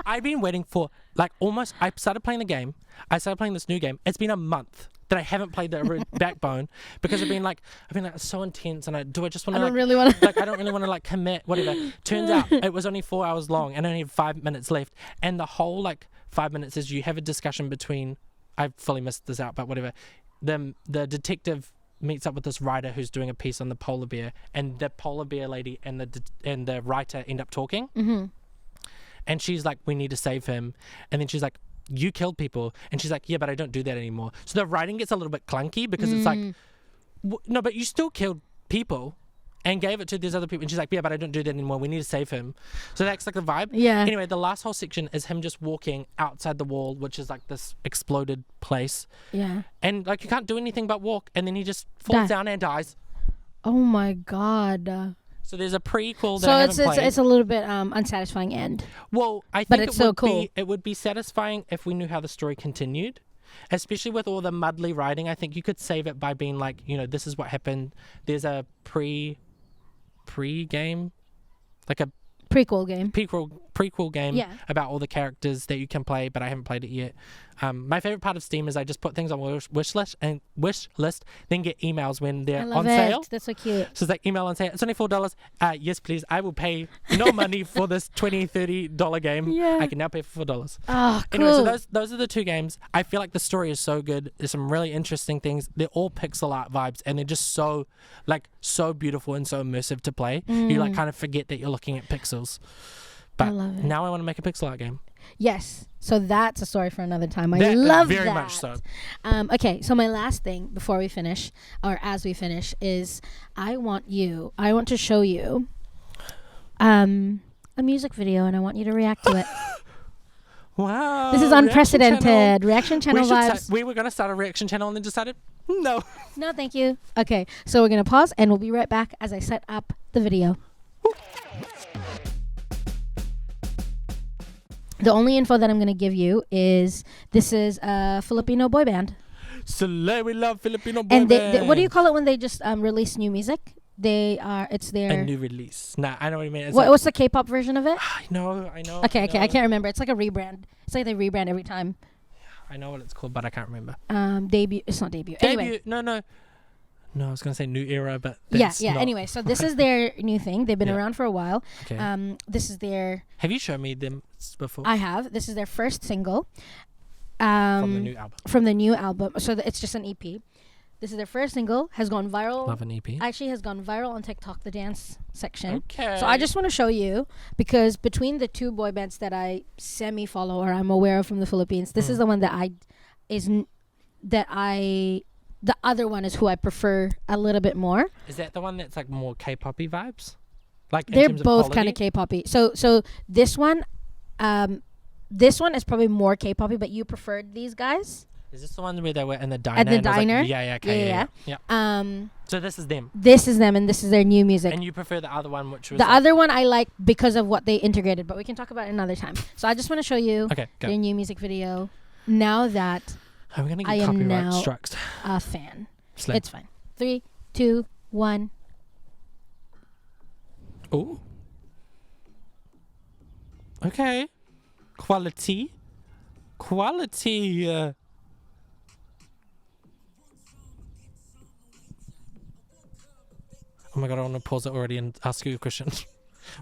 Speaker 1: I've been waiting for like almost. I started playing the game. I started playing this new game. It's been a month that I haven't played the Backbone because I've been like it's so intense, and I just want to. I don't really want to like commit. Whatever. Turns out it was only 4 hours long and only have 5 minutes left, and the whole like 5 minutes is you have a discussion between. I fully missed this out, but whatever. The detective meets up with this writer who's doing a piece on the polar bear, and the polar bear lady and the writer end up talking. And she's like, we need to save him. And then she's like, you killed people. And she's like, yeah, but I don't do that anymore. So the writing gets a little bit clunky because it's like, no, but you still killed people and gave it to these other people. And she's like, yeah, but I don't do that anymore. We need to save him. So that's like the vibe.
Speaker 2: Yeah.
Speaker 1: Anyway, the last whole section is him just walking outside the wall, which is like this exploded place.
Speaker 2: Yeah.
Speaker 1: And like you can't do anything but walk. And then he just falls down and dies.
Speaker 2: Oh my god.
Speaker 1: So there's a prequel that I haven't played.
Speaker 2: It's a little bit unsatisfying end.
Speaker 1: Well, I think it would be satisfying if we knew how the story continued, especially with all the muddly writing. I think you could save it by being like, this is what happened. There's a pre-game, like a
Speaker 2: prequel game
Speaker 1: about all the characters that you can play, but I haven't played it yet. My favorite part of Steam is I just put things on wish list, then get emails when they're on sale.
Speaker 2: That's so cute.
Speaker 1: So it's like email on sale. It's only $4. Yes, please. I will pay no money for this $20-$30 game. Yeah. I can now pay for $4.
Speaker 2: Oh, cool.
Speaker 1: Anyway, so those are the two games. I feel like the story is so good. There's some really interesting things. They're all pixel art vibes, and they're just so beautiful and so immersive to play. You like kind of forget that you're looking at pixels. But
Speaker 2: I love it.
Speaker 1: Now I want to make a pixel art game.
Speaker 2: Yes. So that's a story for another time. I love that.
Speaker 1: Very much so.
Speaker 2: Okay, so my last thing before we finish, or as we finish, is I want to show you a music video, and I want you to react to it.
Speaker 1: Wow.
Speaker 2: This is unprecedented. Reaction channel vibes.
Speaker 1: We were going to start a reaction channel and then decided, no.
Speaker 2: No, thank you. Okay, so we're going to pause, and we'll be right back as I set up the video. The only info that I'm going to give you is this is a Filipino boy band.
Speaker 1: Soleil, we love Filipino boy
Speaker 2: and
Speaker 1: band.
Speaker 2: What do you call it when they just release new music? It's their...
Speaker 1: A new release. Nah, I know what you mean.
Speaker 2: What's the K-pop version of it?
Speaker 1: I know.
Speaker 2: Okay, I can't remember. It's like a rebrand. It's like they rebrand every time.
Speaker 1: I know what it's called, but I can't remember.
Speaker 2: Debut. It's not debut.
Speaker 1: Anyway. No, I was going to say new era, but
Speaker 2: that's not. Anyway, so this is their new thing. They've been around for a while.
Speaker 1: Okay.
Speaker 2: This is their...
Speaker 1: Have you shown me them before?
Speaker 2: I have. This is their first single.
Speaker 1: From the new album.
Speaker 2: From the new album. So it's just an EP. This is their first single. Has gone viral.
Speaker 1: Love an EP.
Speaker 2: Actually has gone viral on TikTok, the dance section.
Speaker 1: Okay.
Speaker 2: So I just want to show you, because between the two boy bands that I semi-follow or I'm aware of from the Philippines, this is the one that I the other one is who I prefer a little bit more.
Speaker 1: Is that the one that's like more K-poppy vibes? Like in
Speaker 2: They're
Speaker 1: terms of
Speaker 2: both kind
Speaker 1: quality?
Speaker 2: of K-poppy. So this one is probably more K-poppy, but you preferred these guys.
Speaker 1: Is this the one where they were in the diner?
Speaker 2: At the
Speaker 1: and it was like,
Speaker 2: diner?
Speaker 1: yeah, okay,
Speaker 2: Yeah.
Speaker 1: yeah. So this is them.
Speaker 2: This is them, and this is their new music.
Speaker 1: And you prefer the other one, which was
Speaker 2: The
Speaker 1: like,
Speaker 2: other one I like because of what they integrated, but we can talk about it another time. So I just want to show you
Speaker 1: Okay, go.
Speaker 2: their new music video. Now that
Speaker 1: I'm gonna
Speaker 2: I
Speaker 1: get
Speaker 2: am
Speaker 1: copyright
Speaker 2: now
Speaker 1: strikes.
Speaker 2: a fan,
Speaker 1: Slam.
Speaker 2: it's fine. 3, 2, 1.
Speaker 1: Oh. Okay. Quality. Oh my god, I want to pause it already and ask you a question.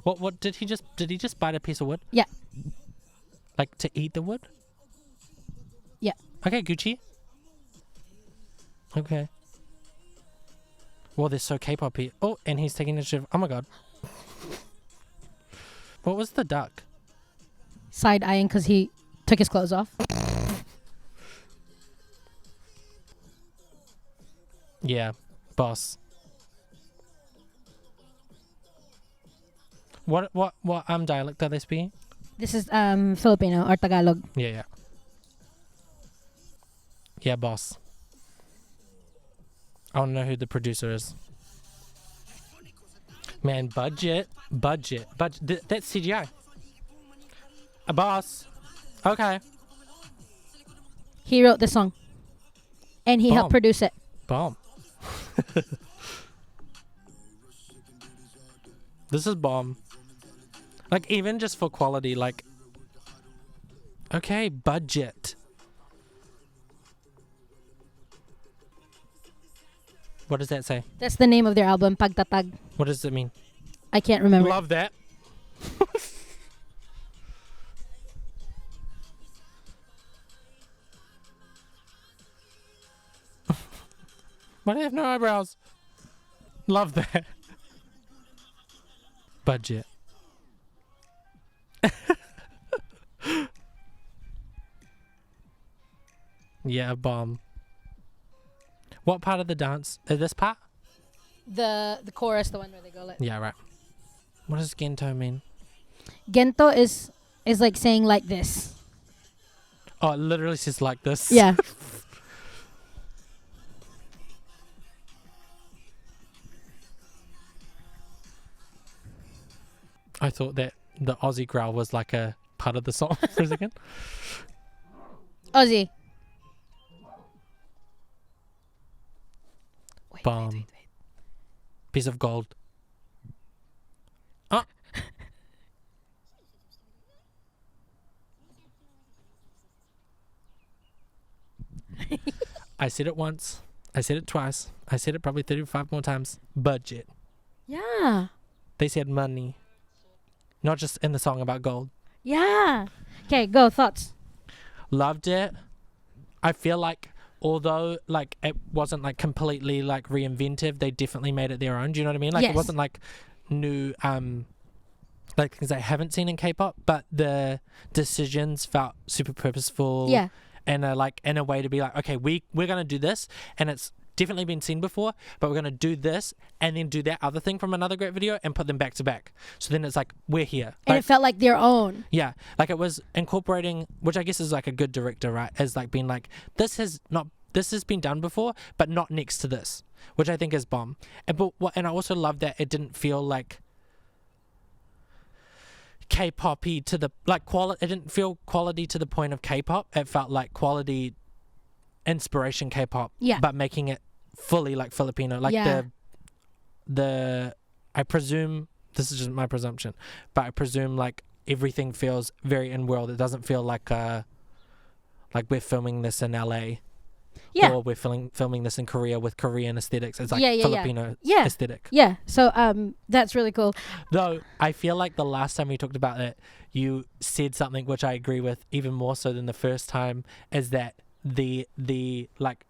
Speaker 1: What did he just bite a piece of wood?
Speaker 2: Yeah.
Speaker 1: Like to eat the wood?
Speaker 2: Yeah.
Speaker 1: Okay, Gucci. Okay. Well, they're so K-poppy. Oh, and he's taking a shift. Oh my god. What was the duck?
Speaker 2: Side eyeing because he took his clothes off.
Speaker 1: Yeah, boss. What dialect are they speaking?
Speaker 2: This is Filipino or Tagalog.
Speaker 1: Yeah. Yeah, boss. I want to know who the producer is. Man, budget. That's CGI. A boss. Okay.
Speaker 2: He wrote the song, and he helped
Speaker 1: Bomb.
Speaker 2: produce it.
Speaker 1: Bomb. This is bomb. Like, even just for quality, like... Okay, budget. What does that say?
Speaker 2: That's the name of their album, Pagtatag.
Speaker 1: What does it mean?
Speaker 2: I can't remember.
Speaker 1: Love that. Why do I have no eyebrows? Love that. Budget. Yeah, bomb. What part of the dance? This part?
Speaker 2: The chorus, the one where they go like.
Speaker 1: Yeah, right. What does Gento mean?
Speaker 2: Gento is like saying like this.
Speaker 1: Oh, it literally says like this.
Speaker 2: Yeah.
Speaker 1: I thought that the Aussie growl was like a part of the song for a second.
Speaker 2: Ozzy.
Speaker 1: Bomb. Piece of gold. Oh. I said it once. I said it twice. I said it probably 35 more times. Budget.
Speaker 2: Yeah.
Speaker 1: They said money. Not just in the song about gold.
Speaker 2: Yeah. Okay, go. Thoughts.
Speaker 1: Loved it. I feel like although like it wasn't like completely like reinventive, they definitely made it their own. Do you know what I mean? Like
Speaker 2: Yes.
Speaker 1: it wasn't like new like things I haven't seen in K-pop, but the decisions felt super purposeful.
Speaker 2: Yeah.
Speaker 1: And like in a way to be like, okay, we're gonna do this, and it's definitely been seen before, but we're gonna do this and then do that other thing from another great video and put them back to back. So then it's like we're here.
Speaker 2: And
Speaker 1: Like,
Speaker 2: it felt like their own.
Speaker 1: yeah, like it was incorporating, which I guess is like a good director, right? As like being like, this has been done before, but not next to this, which I think is bomb. And I also love that it didn't feel like K-poppy to the like quality. It didn't feel quality to the point of K-pop. It felt like quality inspiration K-pop,
Speaker 2: Yeah.
Speaker 1: but making it fully like Filipino. Like
Speaker 2: Yeah.
Speaker 1: the I presume, this is just my presumption, but I presume like everything feels very in world. It doesn't feel like we're filming this in LA.
Speaker 2: Yeah.
Speaker 1: Or we're filming this in Korea with Korean aesthetics. It's like
Speaker 2: Yeah, yeah, yeah.
Speaker 1: Filipino
Speaker 2: Yeah.
Speaker 1: aesthetic.
Speaker 2: Yeah. So that's really cool.
Speaker 1: Though I feel like the last time we talked about it, you said something which I agree with even more so than the first time, is that the like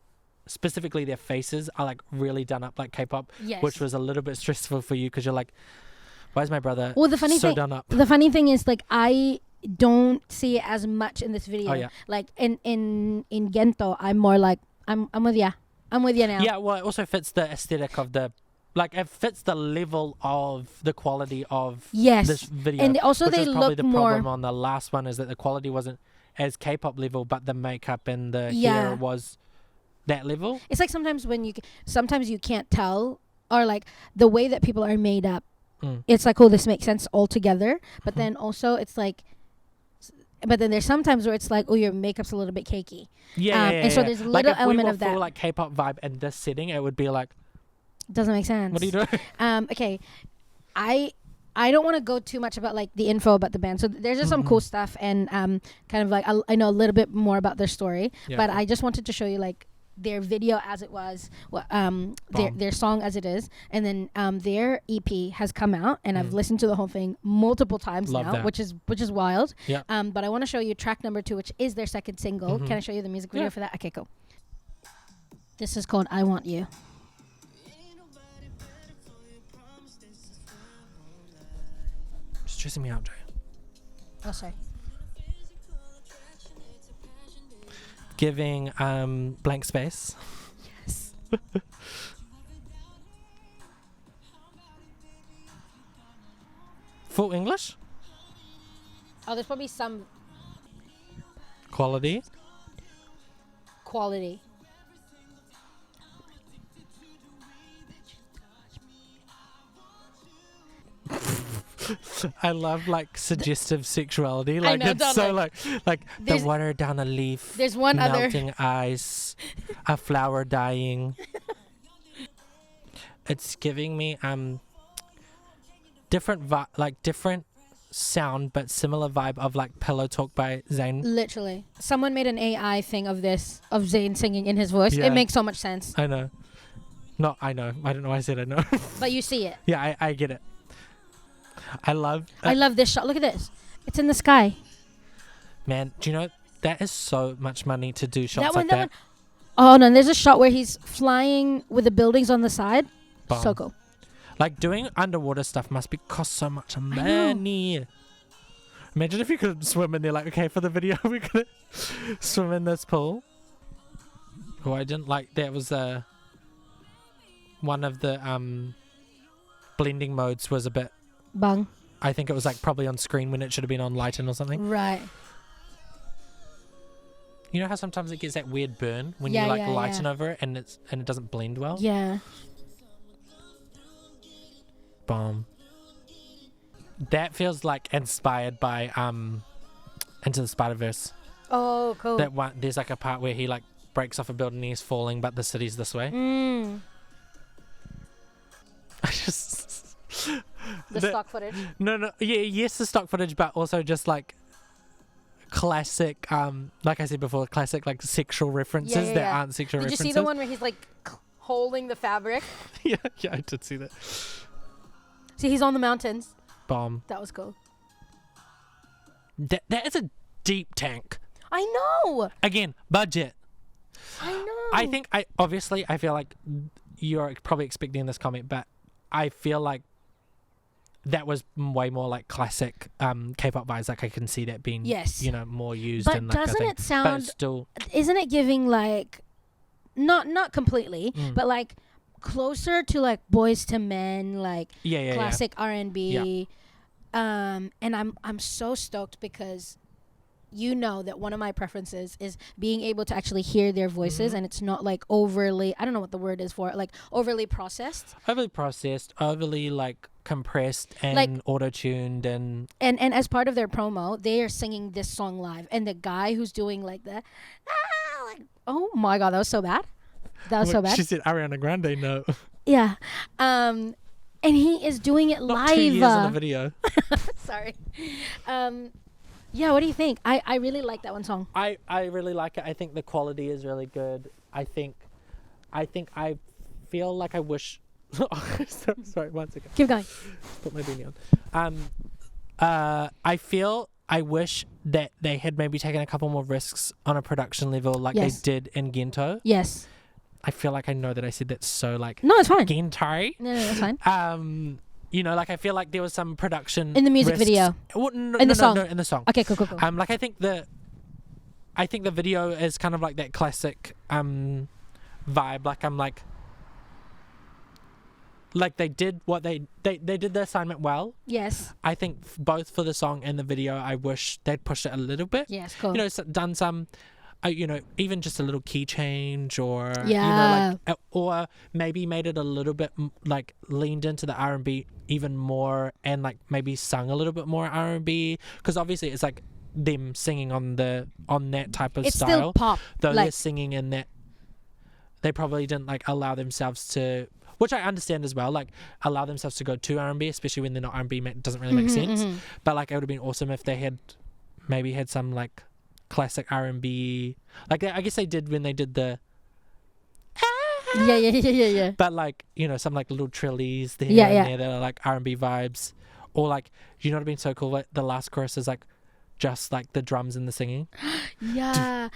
Speaker 1: specifically their faces are like really done up like K-pop,
Speaker 2: Yes.
Speaker 1: which was a little bit stressful for you because you're like, why is my brother
Speaker 2: Well, the funny
Speaker 1: so
Speaker 2: thing,
Speaker 1: done up?
Speaker 2: the funny thing is like I don't see it as much in this video.
Speaker 1: Oh, yeah.
Speaker 2: Like in Gento, I'm more like I'm with ya. I'm with you now.
Speaker 1: Yeah, well, it also fits the aesthetic of the, like, it fits the level of the quality of
Speaker 2: Yes.
Speaker 1: this video.
Speaker 2: And also
Speaker 1: which
Speaker 2: they
Speaker 1: is probably
Speaker 2: look
Speaker 1: the
Speaker 2: more.
Speaker 1: problem on the last one, is that the quality wasn't as K-pop level, but the makeup and the
Speaker 2: Yeah.
Speaker 1: hair was that level.
Speaker 2: It's like sometimes sometimes you can't tell, or like the way that people are made up. It's like, oh, this makes sense all together. But then also it's like, but then there's sometimes where it's like, oh, your makeup's a little bit cakey. And so there's a little element of that.
Speaker 1: Like if we were full like K-pop vibe in this setting, it would be like,
Speaker 2: doesn't make sense.
Speaker 1: what are you doing?
Speaker 2: Okay, I don't want to go too much about like the info about the band. So there's just some cool stuff, and kind of like I know a little bit more about their story, but I just wanted to show you like their video as it was, their song as it is, and then their EP has come out, and I've listened to the whole thing multiple times
Speaker 1: Love
Speaker 2: now,
Speaker 1: that.
Speaker 2: which is wild.
Speaker 1: Yeah.
Speaker 2: But I want to show you track number 2, which is their second single. Can I show you the music video for that? Okay, cool. This is called "I Want You."
Speaker 1: Stressing me out, Jay.
Speaker 2: Oh, sorry.
Speaker 1: Giving blank space.
Speaker 2: Yes.
Speaker 1: Full English?
Speaker 2: Oh, there's probably some
Speaker 1: Quality?
Speaker 2: quality.
Speaker 1: I love like suggestive sexuality. Like
Speaker 2: know,
Speaker 1: it's so
Speaker 2: totally.
Speaker 1: like
Speaker 2: There's-
Speaker 1: the water down a leaf.
Speaker 2: There's one other.
Speaker 1: melting ice, a flower dying. It's giving me different different sound but similar vibe of like Pillow Talk by Zayn.
Speaker 2: Literally. Someone made an AI thing of this, of Zayn singing in his voice.
Speaker 1: Yeah.
Speaker 2: It makes so much sense.
Speaker 1: I know. No, I know. I don't know why I said I know.
Speaker 2: But you see it.
Speaker 1: Yeah, I get it. I love
Speaker 2: I love this shot. Look at this. It's in the sky.
Speaker 1: man, do you know that is so much money to do shots
Speaker 2: That one,
Speaker 1: like
Speaker 2: that
Speaker 1: that.
Speaker 2: one. Oh, no. And there's a shot where he's flying with the buildings on the side.
Speaker 1: Bomb.
Speaker 2: So cool.
Speaker 1: Like doing underwater stuff must be cost so much
Speaker 2: know.
Speaker 1: money. Imagine if you could swim in there. Like, okay, for the video, we're gonna swim in this pool. Oh, I didn't like that. Was one of the blending modes was a bit.
Speaker 2: Bung.
Speaker 1: I think it was like probably on screen when it should have been on lighten or something.
Speaker 2: Right.
Speaker 1: You know how sometimes it gets that weird burn when
Speaker 2: Yeah,
Speaker 1: you like
Speaker 2: yeah,
Speaker 1: lighten
Speaker 2: yeah.
Speaker 1: over it and it doesn't blend well.
Speaker 2: Yeah.
Speaker 1: Bomb. That feels like inspired by Into the Spider-Verse.
Speaker 2: Oh, cool.
Speaker 1: That one, there's like a part where he like breaks off a building and he's falling, but the city's this way. I just
Speaker 2: The stock footage.
Speaker 1: no, yeah, yes, the stock footage, but also just like classic, like I said before, classic like sexual references
Speaker 2: yeah,
Speaker 1: that
Speaker 2: yeah.
Speaker 1: aren't sexual
Speaker 2: Did you
Speaker 1: references.
Speaker 2: see the one where he's like holding the fabric?
Speaker 1: yeah, I did see that.
Speaker 2: See, he's on the mountains.
Speaker 1: Bomb.
Speaker 2: That was cool.
Speaker 1: That is a deep tank.
Speaker 2: I know.
Speaker 1: Again, budget.
Speaker 2: I know.
Speaker 1: I think I feel like you're probably expecting this comment, but I feel like that was way more like classic K-pop vibes. Like I can see that being,
Speaker 2: Yes.
Speaker 1: you know, more used.
Speaker 2: But
Speaker 1: in like
Speaker 2: doesn't
Speaker 1: a thing.
Speaker 2: it
Speaker 1: But
Speaker 2: sound?
Speaker 1: it's still,
Speaker 2: Isn't it giving like, not completely,
Speaker 1: Mm.
Speaker 2: but like closer to like Boys to Men, like
Speaker 1: yeah.
Speaker 2: classic R&B. And I'm so stoked because you know that one of my preferences is being able to actually hear their voices, and it's not like overly, I don't know what the word is for it, like overly processed.
Speaker 1: Overly processed, overly like compressed and
Speaker 2: Like-
Speaker 1: auto-tuned and
Speaker 2: And as part of their promo, they are singing this song live, and the guy who's doing like the like, oh my god, that was so bad. That was so bad.
Speaker 1: She said Ariana Grande, no.
Speaker 2: Yeah. And he is doing it
Speaker 1: Not
Speaker 2: live.
Speaker 1: 2 years in the video.
Speaker 2: Sorry. Yeah, what do you think? I really like that one song.
Speaker 1: I really like it. I think the quality is really good. I feel like I wish sorry, one second.
Speaker 2: Keep going.
Speaker 1: Put my beanie on. I wish that they had maybe taken a couple more risks on a production level like
Speaker 2: Yes.
Speaker 1: they did in Gento.
Speaker 2: Yes.
Speaker 1: I feel like I know that I said that so like
Speaker 2: No, it's fine.
Speaker 1: Gento.
Speaker 2: No, that's fine.
Speaker 1: You know, like I feel like there was some production
Speaker 2: In the music
Speaker 1: risks.
Speaker 2: video.
Speaker 1: Well, no,
Speaker 2: In the song.
Speaker 1: No, in the song.
Speaker 2: Okay, cool.
Speaker 1: Like I think the video is kind of like that classic vibe. Like I'm like they did what they did the assignment well.
Speaker 2: Yes.
Speaker 1: I think both for the song and the video, I wish they'd pushed it a little bit.
Speaker 2: Yes, cool.
Speaker 1: You know, done some, you know, even just a little key change, or you
Speaker 2: Yeah.
Speaker 1: know, like, or maybe made it a little bit like leaned into the R&B even more, and like maybe sung a little bit more R&B, because obviously it's like them singing on that type of
Speaker 2: It's
Speaker 1: style.
Speaker 2: still pop.
Speaker 1: Though
Speaker 2: like,
Speaker 1: they're singing in that, they probably didn't like allow themselves to, which I understand as well, like allow themselves to go to R&B, especially when they're not R&B, doesn't really make sense. But like it would have been awesome if they had maybe had some like classic R&B, like I guess they did when they did the
Speaker 2: yeah.
Speaker 1: but like, you know, some like little trillies there
Speaker 2: Yeah,
Speaker 1: and
Speaker 2: yeah.
Speaker 1: there that are like R&B vibes, or like, you know what would have been so cool, like the last chorus is like just like the drums and the singing.
Speaker 2: Yeah.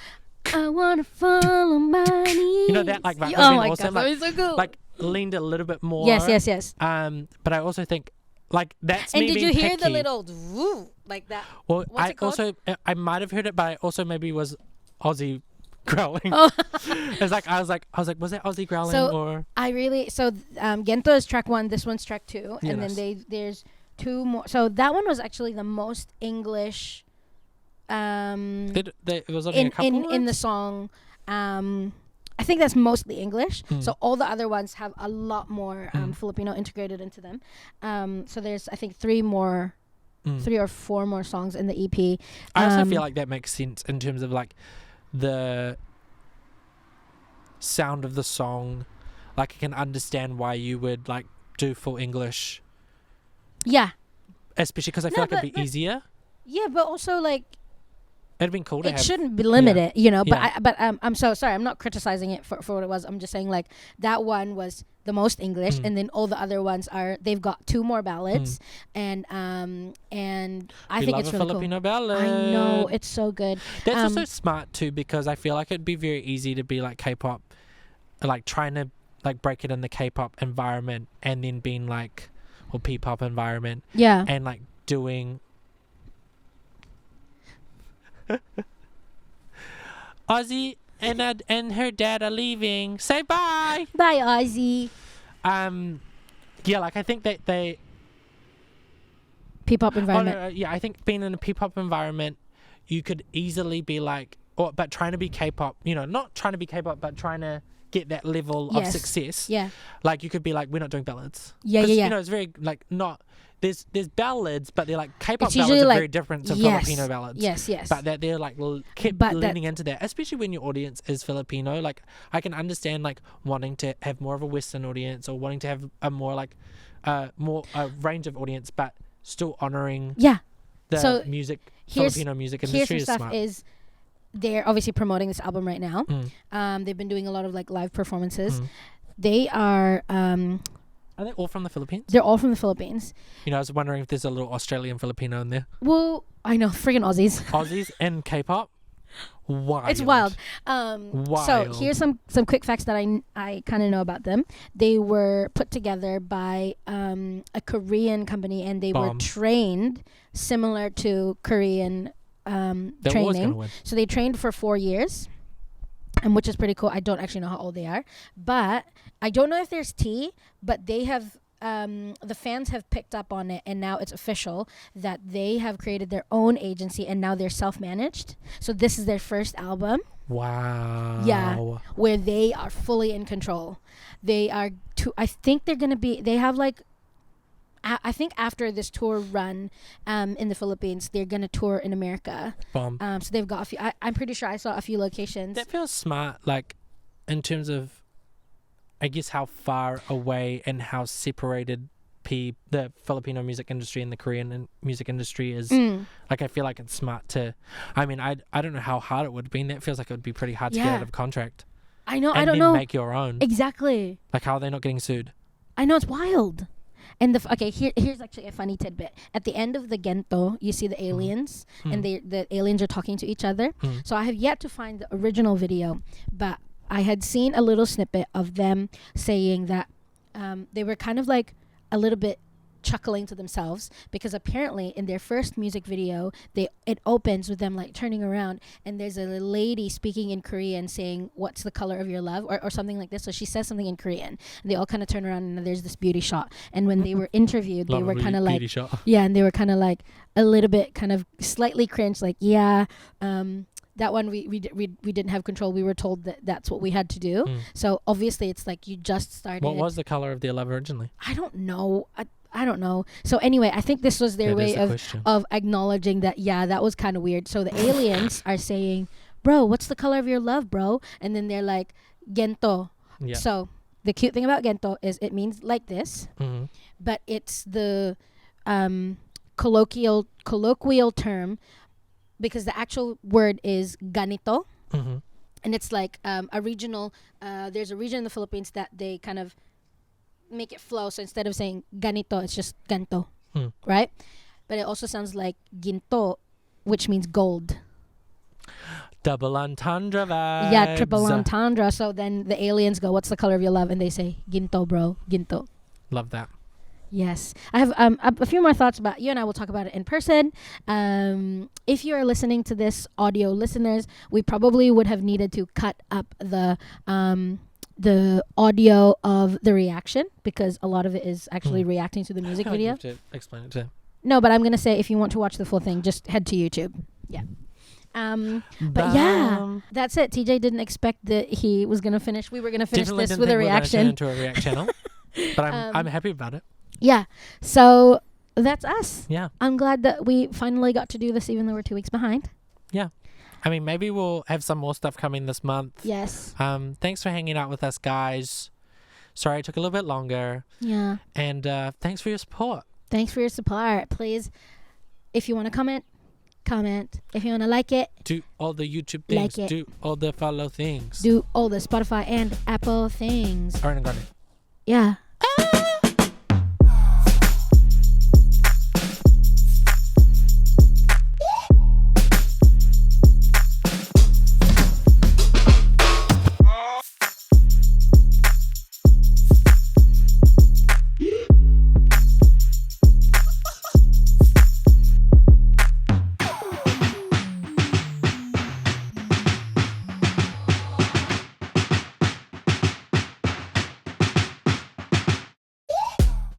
Speaker 2: I wanna fall on my knees.
Speaker 1: You know that like vibe.
Speaker 2: Oh my
Speaker 1: awesome.
Speaker 2: god,
Speaker 1: Like,
Speaker 2: that was so cool.
Speaker 1: like leaned a little bit more.
Speaker 2: Yes.
Speaker 1: But I also think like that's
Speaker 2: And
Speaker 1: me
Speaker 2: did
Speaker 1: being
Speaker 2: you hear the
Speaker 1: picky.
Speaker 2: little woo like that?
Speaker 1: Well,
Speaker 2: what's it called?
Speaker 1: I might have heard it, but I also maybe was Aussie growling.
Speaker 2: Oh.
Speaker 1: It's like I was like, was that Aussie growling
Speaker 2: So,
Speaker 1: or?
Speaker 2: Gento is track 1. This one's track 2,
Speaker 1: Yeah,
Speaker 2: and
Speaker 1: nice.
Speaker 2: then there's 2 more. So that one was actually the most English.
Speaker 1: It was only a couple
Speaker 2: in the
Speaker 1: words?
Speaker 2: song. I think that's mostly English.
Speaker 1: Mm.
Speaker 2: So all the other ones have a lot more Filipino integrated into them. So there's, I think, 3 or 4 more songs in the EP.
Speaker 1: I also feel like that makes sense in terms of like the sound of the song. Like I can understand why you would like do full English,
Speaker 2: Yeah,
Speaker 1: especially because I feel
Speaker 2: No,
Speaker 1: like it'd be
Speaker 2: but-
Speaker 1: easier.
Speaker 2: yeah, but also like
Speaker 1: It'd been cool to
Speaker 2: it
Speaker 1: have.
Speaker 2: shouldn't be limited, you know. But
Speaker 1: Yeah.
Speaker 2: I'm so sorry. I'm not criticizing it for what it was. I'm just saying like that one was the most English, and then all the other ones they've got 2 more ballads, and I
Speaker 1: We
Speaker 2: think
Speaker 1: love
Speaker 2: it's
Speaker 1: a
Speaker 2: really
Speaker 1: Filipino
Speaker 2: cool.
Speaker 1: ballad.
Speaker 2: I know, it's so good.
Speaker 1: That's also smart too, because I feel like it'd be very easy to be like K-pop, like trying to like break it in the K-pop environment, and then being like, or P-pop environment,
Speaker 2: Yeah.
Speaker 1: and like doing Ozzy and her dad are leaving. Say bye.
Speaker 2: Bye, Ozzy.
Speaker 1: Yeah, like I think that they.
Speaker 2: P-pop environment.
Speaker 1: Yeah, I think being in a P-pop environment, you could easily be like, but trying to be K-pop, you know, not trying to be K-pop, but trying to get that level of
Speaker 2: Yes.
Speaker 1: success.
Speaker 2: Yeah.
Speaker 1: Like you could be like, we're not doing ballads.
Speaker 2: Yeah,
Speaker 1: 'Cause,
Speaker 2: yeah.
Speaker 1: You know, it's very like not. There's ballads, but they're like K-pop
Speaker 2: It's
Speaker 1: ballads
Speaker 2: usually
Speaker 1: are
Speaker 2: like-
Speaker 1: very different to
Speaker 2: yes.
Speaker 1: Filipino ballads.
Speaker 2: Yes.
Speaker 1: But that they're like kept
Speaker 2: But that-
Speaker 1: leaning into that, especially when your audience is Filipino. Like I can understand like wanting to have more of a Western audience, or wanting to have a more like more range of audience, but still honoring
Speaker 2: Yeah.
Speaker 1: the
Speaker 2: So
Speaker 1: Filipino music
Speaker 2: Here's
Speaker 1: industry
Speaker 2: some
Speaker 1: is
Speaker 2: stuff
Speaker 1: smart.
Speaker 2: is they're obviously promoting this album right now.
Speaker 1: Mm.
Speaker 2: They've been doing a lot of like live performances.
Speaker 1: Mm.
Speaker 2: They are
Speaker 1: Are they all from the Philippines?
Speaker 2: they're all from the Philippines.
Speaker 1: You know, I was wondering if there's a little Australian Filipino in there.
Speaker 2: Well, I know, friggin' Aussies.
Speaker 1: Aussies and K-pop. Wild.
Speaker 2: It's wild. So
Speaker 1: Wild.
Speaker 2: here's some quick facts that I kind of know about them. They were put together by a Korean company, and they were
Speaker 1: Bomb.
Speaker 2: trained similar to Korean
Speaker 1: They're always gonna
Speaker 2: training.
Speaker 1: win.
Speaker 2: So they trained for 4 years, and which is pretty cool. I don't actually know how old they are, but I don't know if there's tea, but they have the fans have picked up on it, and now it's official that they have created their own agency, and now they're self-managed. So this is their first album.
Speaker 1: Wow.
Speaker 2: Yeah, where they are fully in control. They are I think they're gonna be. They have like. I think after this tour run in the Philippines, they're gonna tour in America.
Speaker 1: Bomb.
Speaker 2: So they've got a few. I'm pretty sure I saw a few locations.
Speaker 1: That feels smart, like, in terms of, I guess, how far away and how separated the Filipino music industry and the Korean music industry is. Like, I feel like it's smart to, I mean, I don't know how hard it would have been. That feels like it would be pretty hard to get
Speaker 2: Yeah.
Speaker 1: out of contract.
Speaker 2: I know.
Speaker 1: And
Speaker 2: I don't
Speaker 1: then
Speaker 2: know
Speaker 1: make your own.
Speaker 2: exactly.
Speaker 1: Like, how are they not getting sued?
Speaker 2: I know, it's wild. And here's actually a funny tidbit. At the end of the Gento, you see the aliens, and the aliens are talking to each other. So I have yet to find the original video, but I had seen a little snippet of them saying that they were kind of like a little bit chuckling to themselves because apparently in their first music video, it opens with them like turning around and there's a lady speaking in Korean saying, "What's the color of your love?" or something like this. So she says something in Korean and they all kind of turn around and there's this beauty shot. And when they were interviewed, they were kind of like, and they were kind of like a little bit kind of slightly cringe, like, that one we didn't have control. We were told that that's what we had to do. So obviously it's like you just started.
Speaker 1: What was the color of their love originally?
Speaker 2: I don't know. I don't know. So anyway, I think this was their way of acknowledging that, that was kind of weird. So the aliens are saying, "Bro, what's the color of your love, bro?" And then they're like, "Gento." Yeah. So the cute thing about Gento is it means like this, but it's the colloquial term, because the actual word is ganito, and it's like a regional. There's a region in the Philippines that they kind of make it flow. So instead of saying ganito, it's just ganto, right? But it also sounds like ginto, which means gold.
Speaker 1: Double entendre vibes.
Speaker 2: Yeah, triple entendre. So then the aliens go, "What's the color of your love?" And they say, "Ginto, bro, ginto."
Speaker 1: Love that.
Speaker 2: Yes. I have a few more thoughts about you, and I will talk about it in person. If you are listening to this, audio listeners, we probably would have needed to cut up the audio of the reaction because a lot of it is actually reacting to the music video.
Speaker 1: You have to explain it to them.
Speaker 2: No, but I'm going to say if you want to watch the full thing, just head to YouTube. Yeah. But yeah, that's it. TJ didn't expect that he was going to finish. We were going to finish this with a reaction.
Speaker 1: Into a react channel, but I'm happy about it.
Speaker 2: Yeah. So that's us.
Speaker 1: Yeah.
Speaker 2: I'm glad that we finally got to do this, even though we're 2 weeks behind.
Speaker 1: Yeah. I mean, maybe we'll have some more stuff coming this month.
Speaker 2: Yes.
Speaker 1: Thanks for hanging out with us, guys. Sorry it took a little bit longer.
Speaker 2: Yeah.
Speaker 1: And thanks for your support.
Speaker 2: Thanks for your support. Please, if you want to comment. If you want to like it,
Speaker 1: do all the YouTube things.
Speaker 2: Like it.
Speaker 1: Do all the follow things.
Speaker 2: Do all the Spotify and Apple things.
Speaker 1: Alright, I got it.
Speaker 2: Yeah.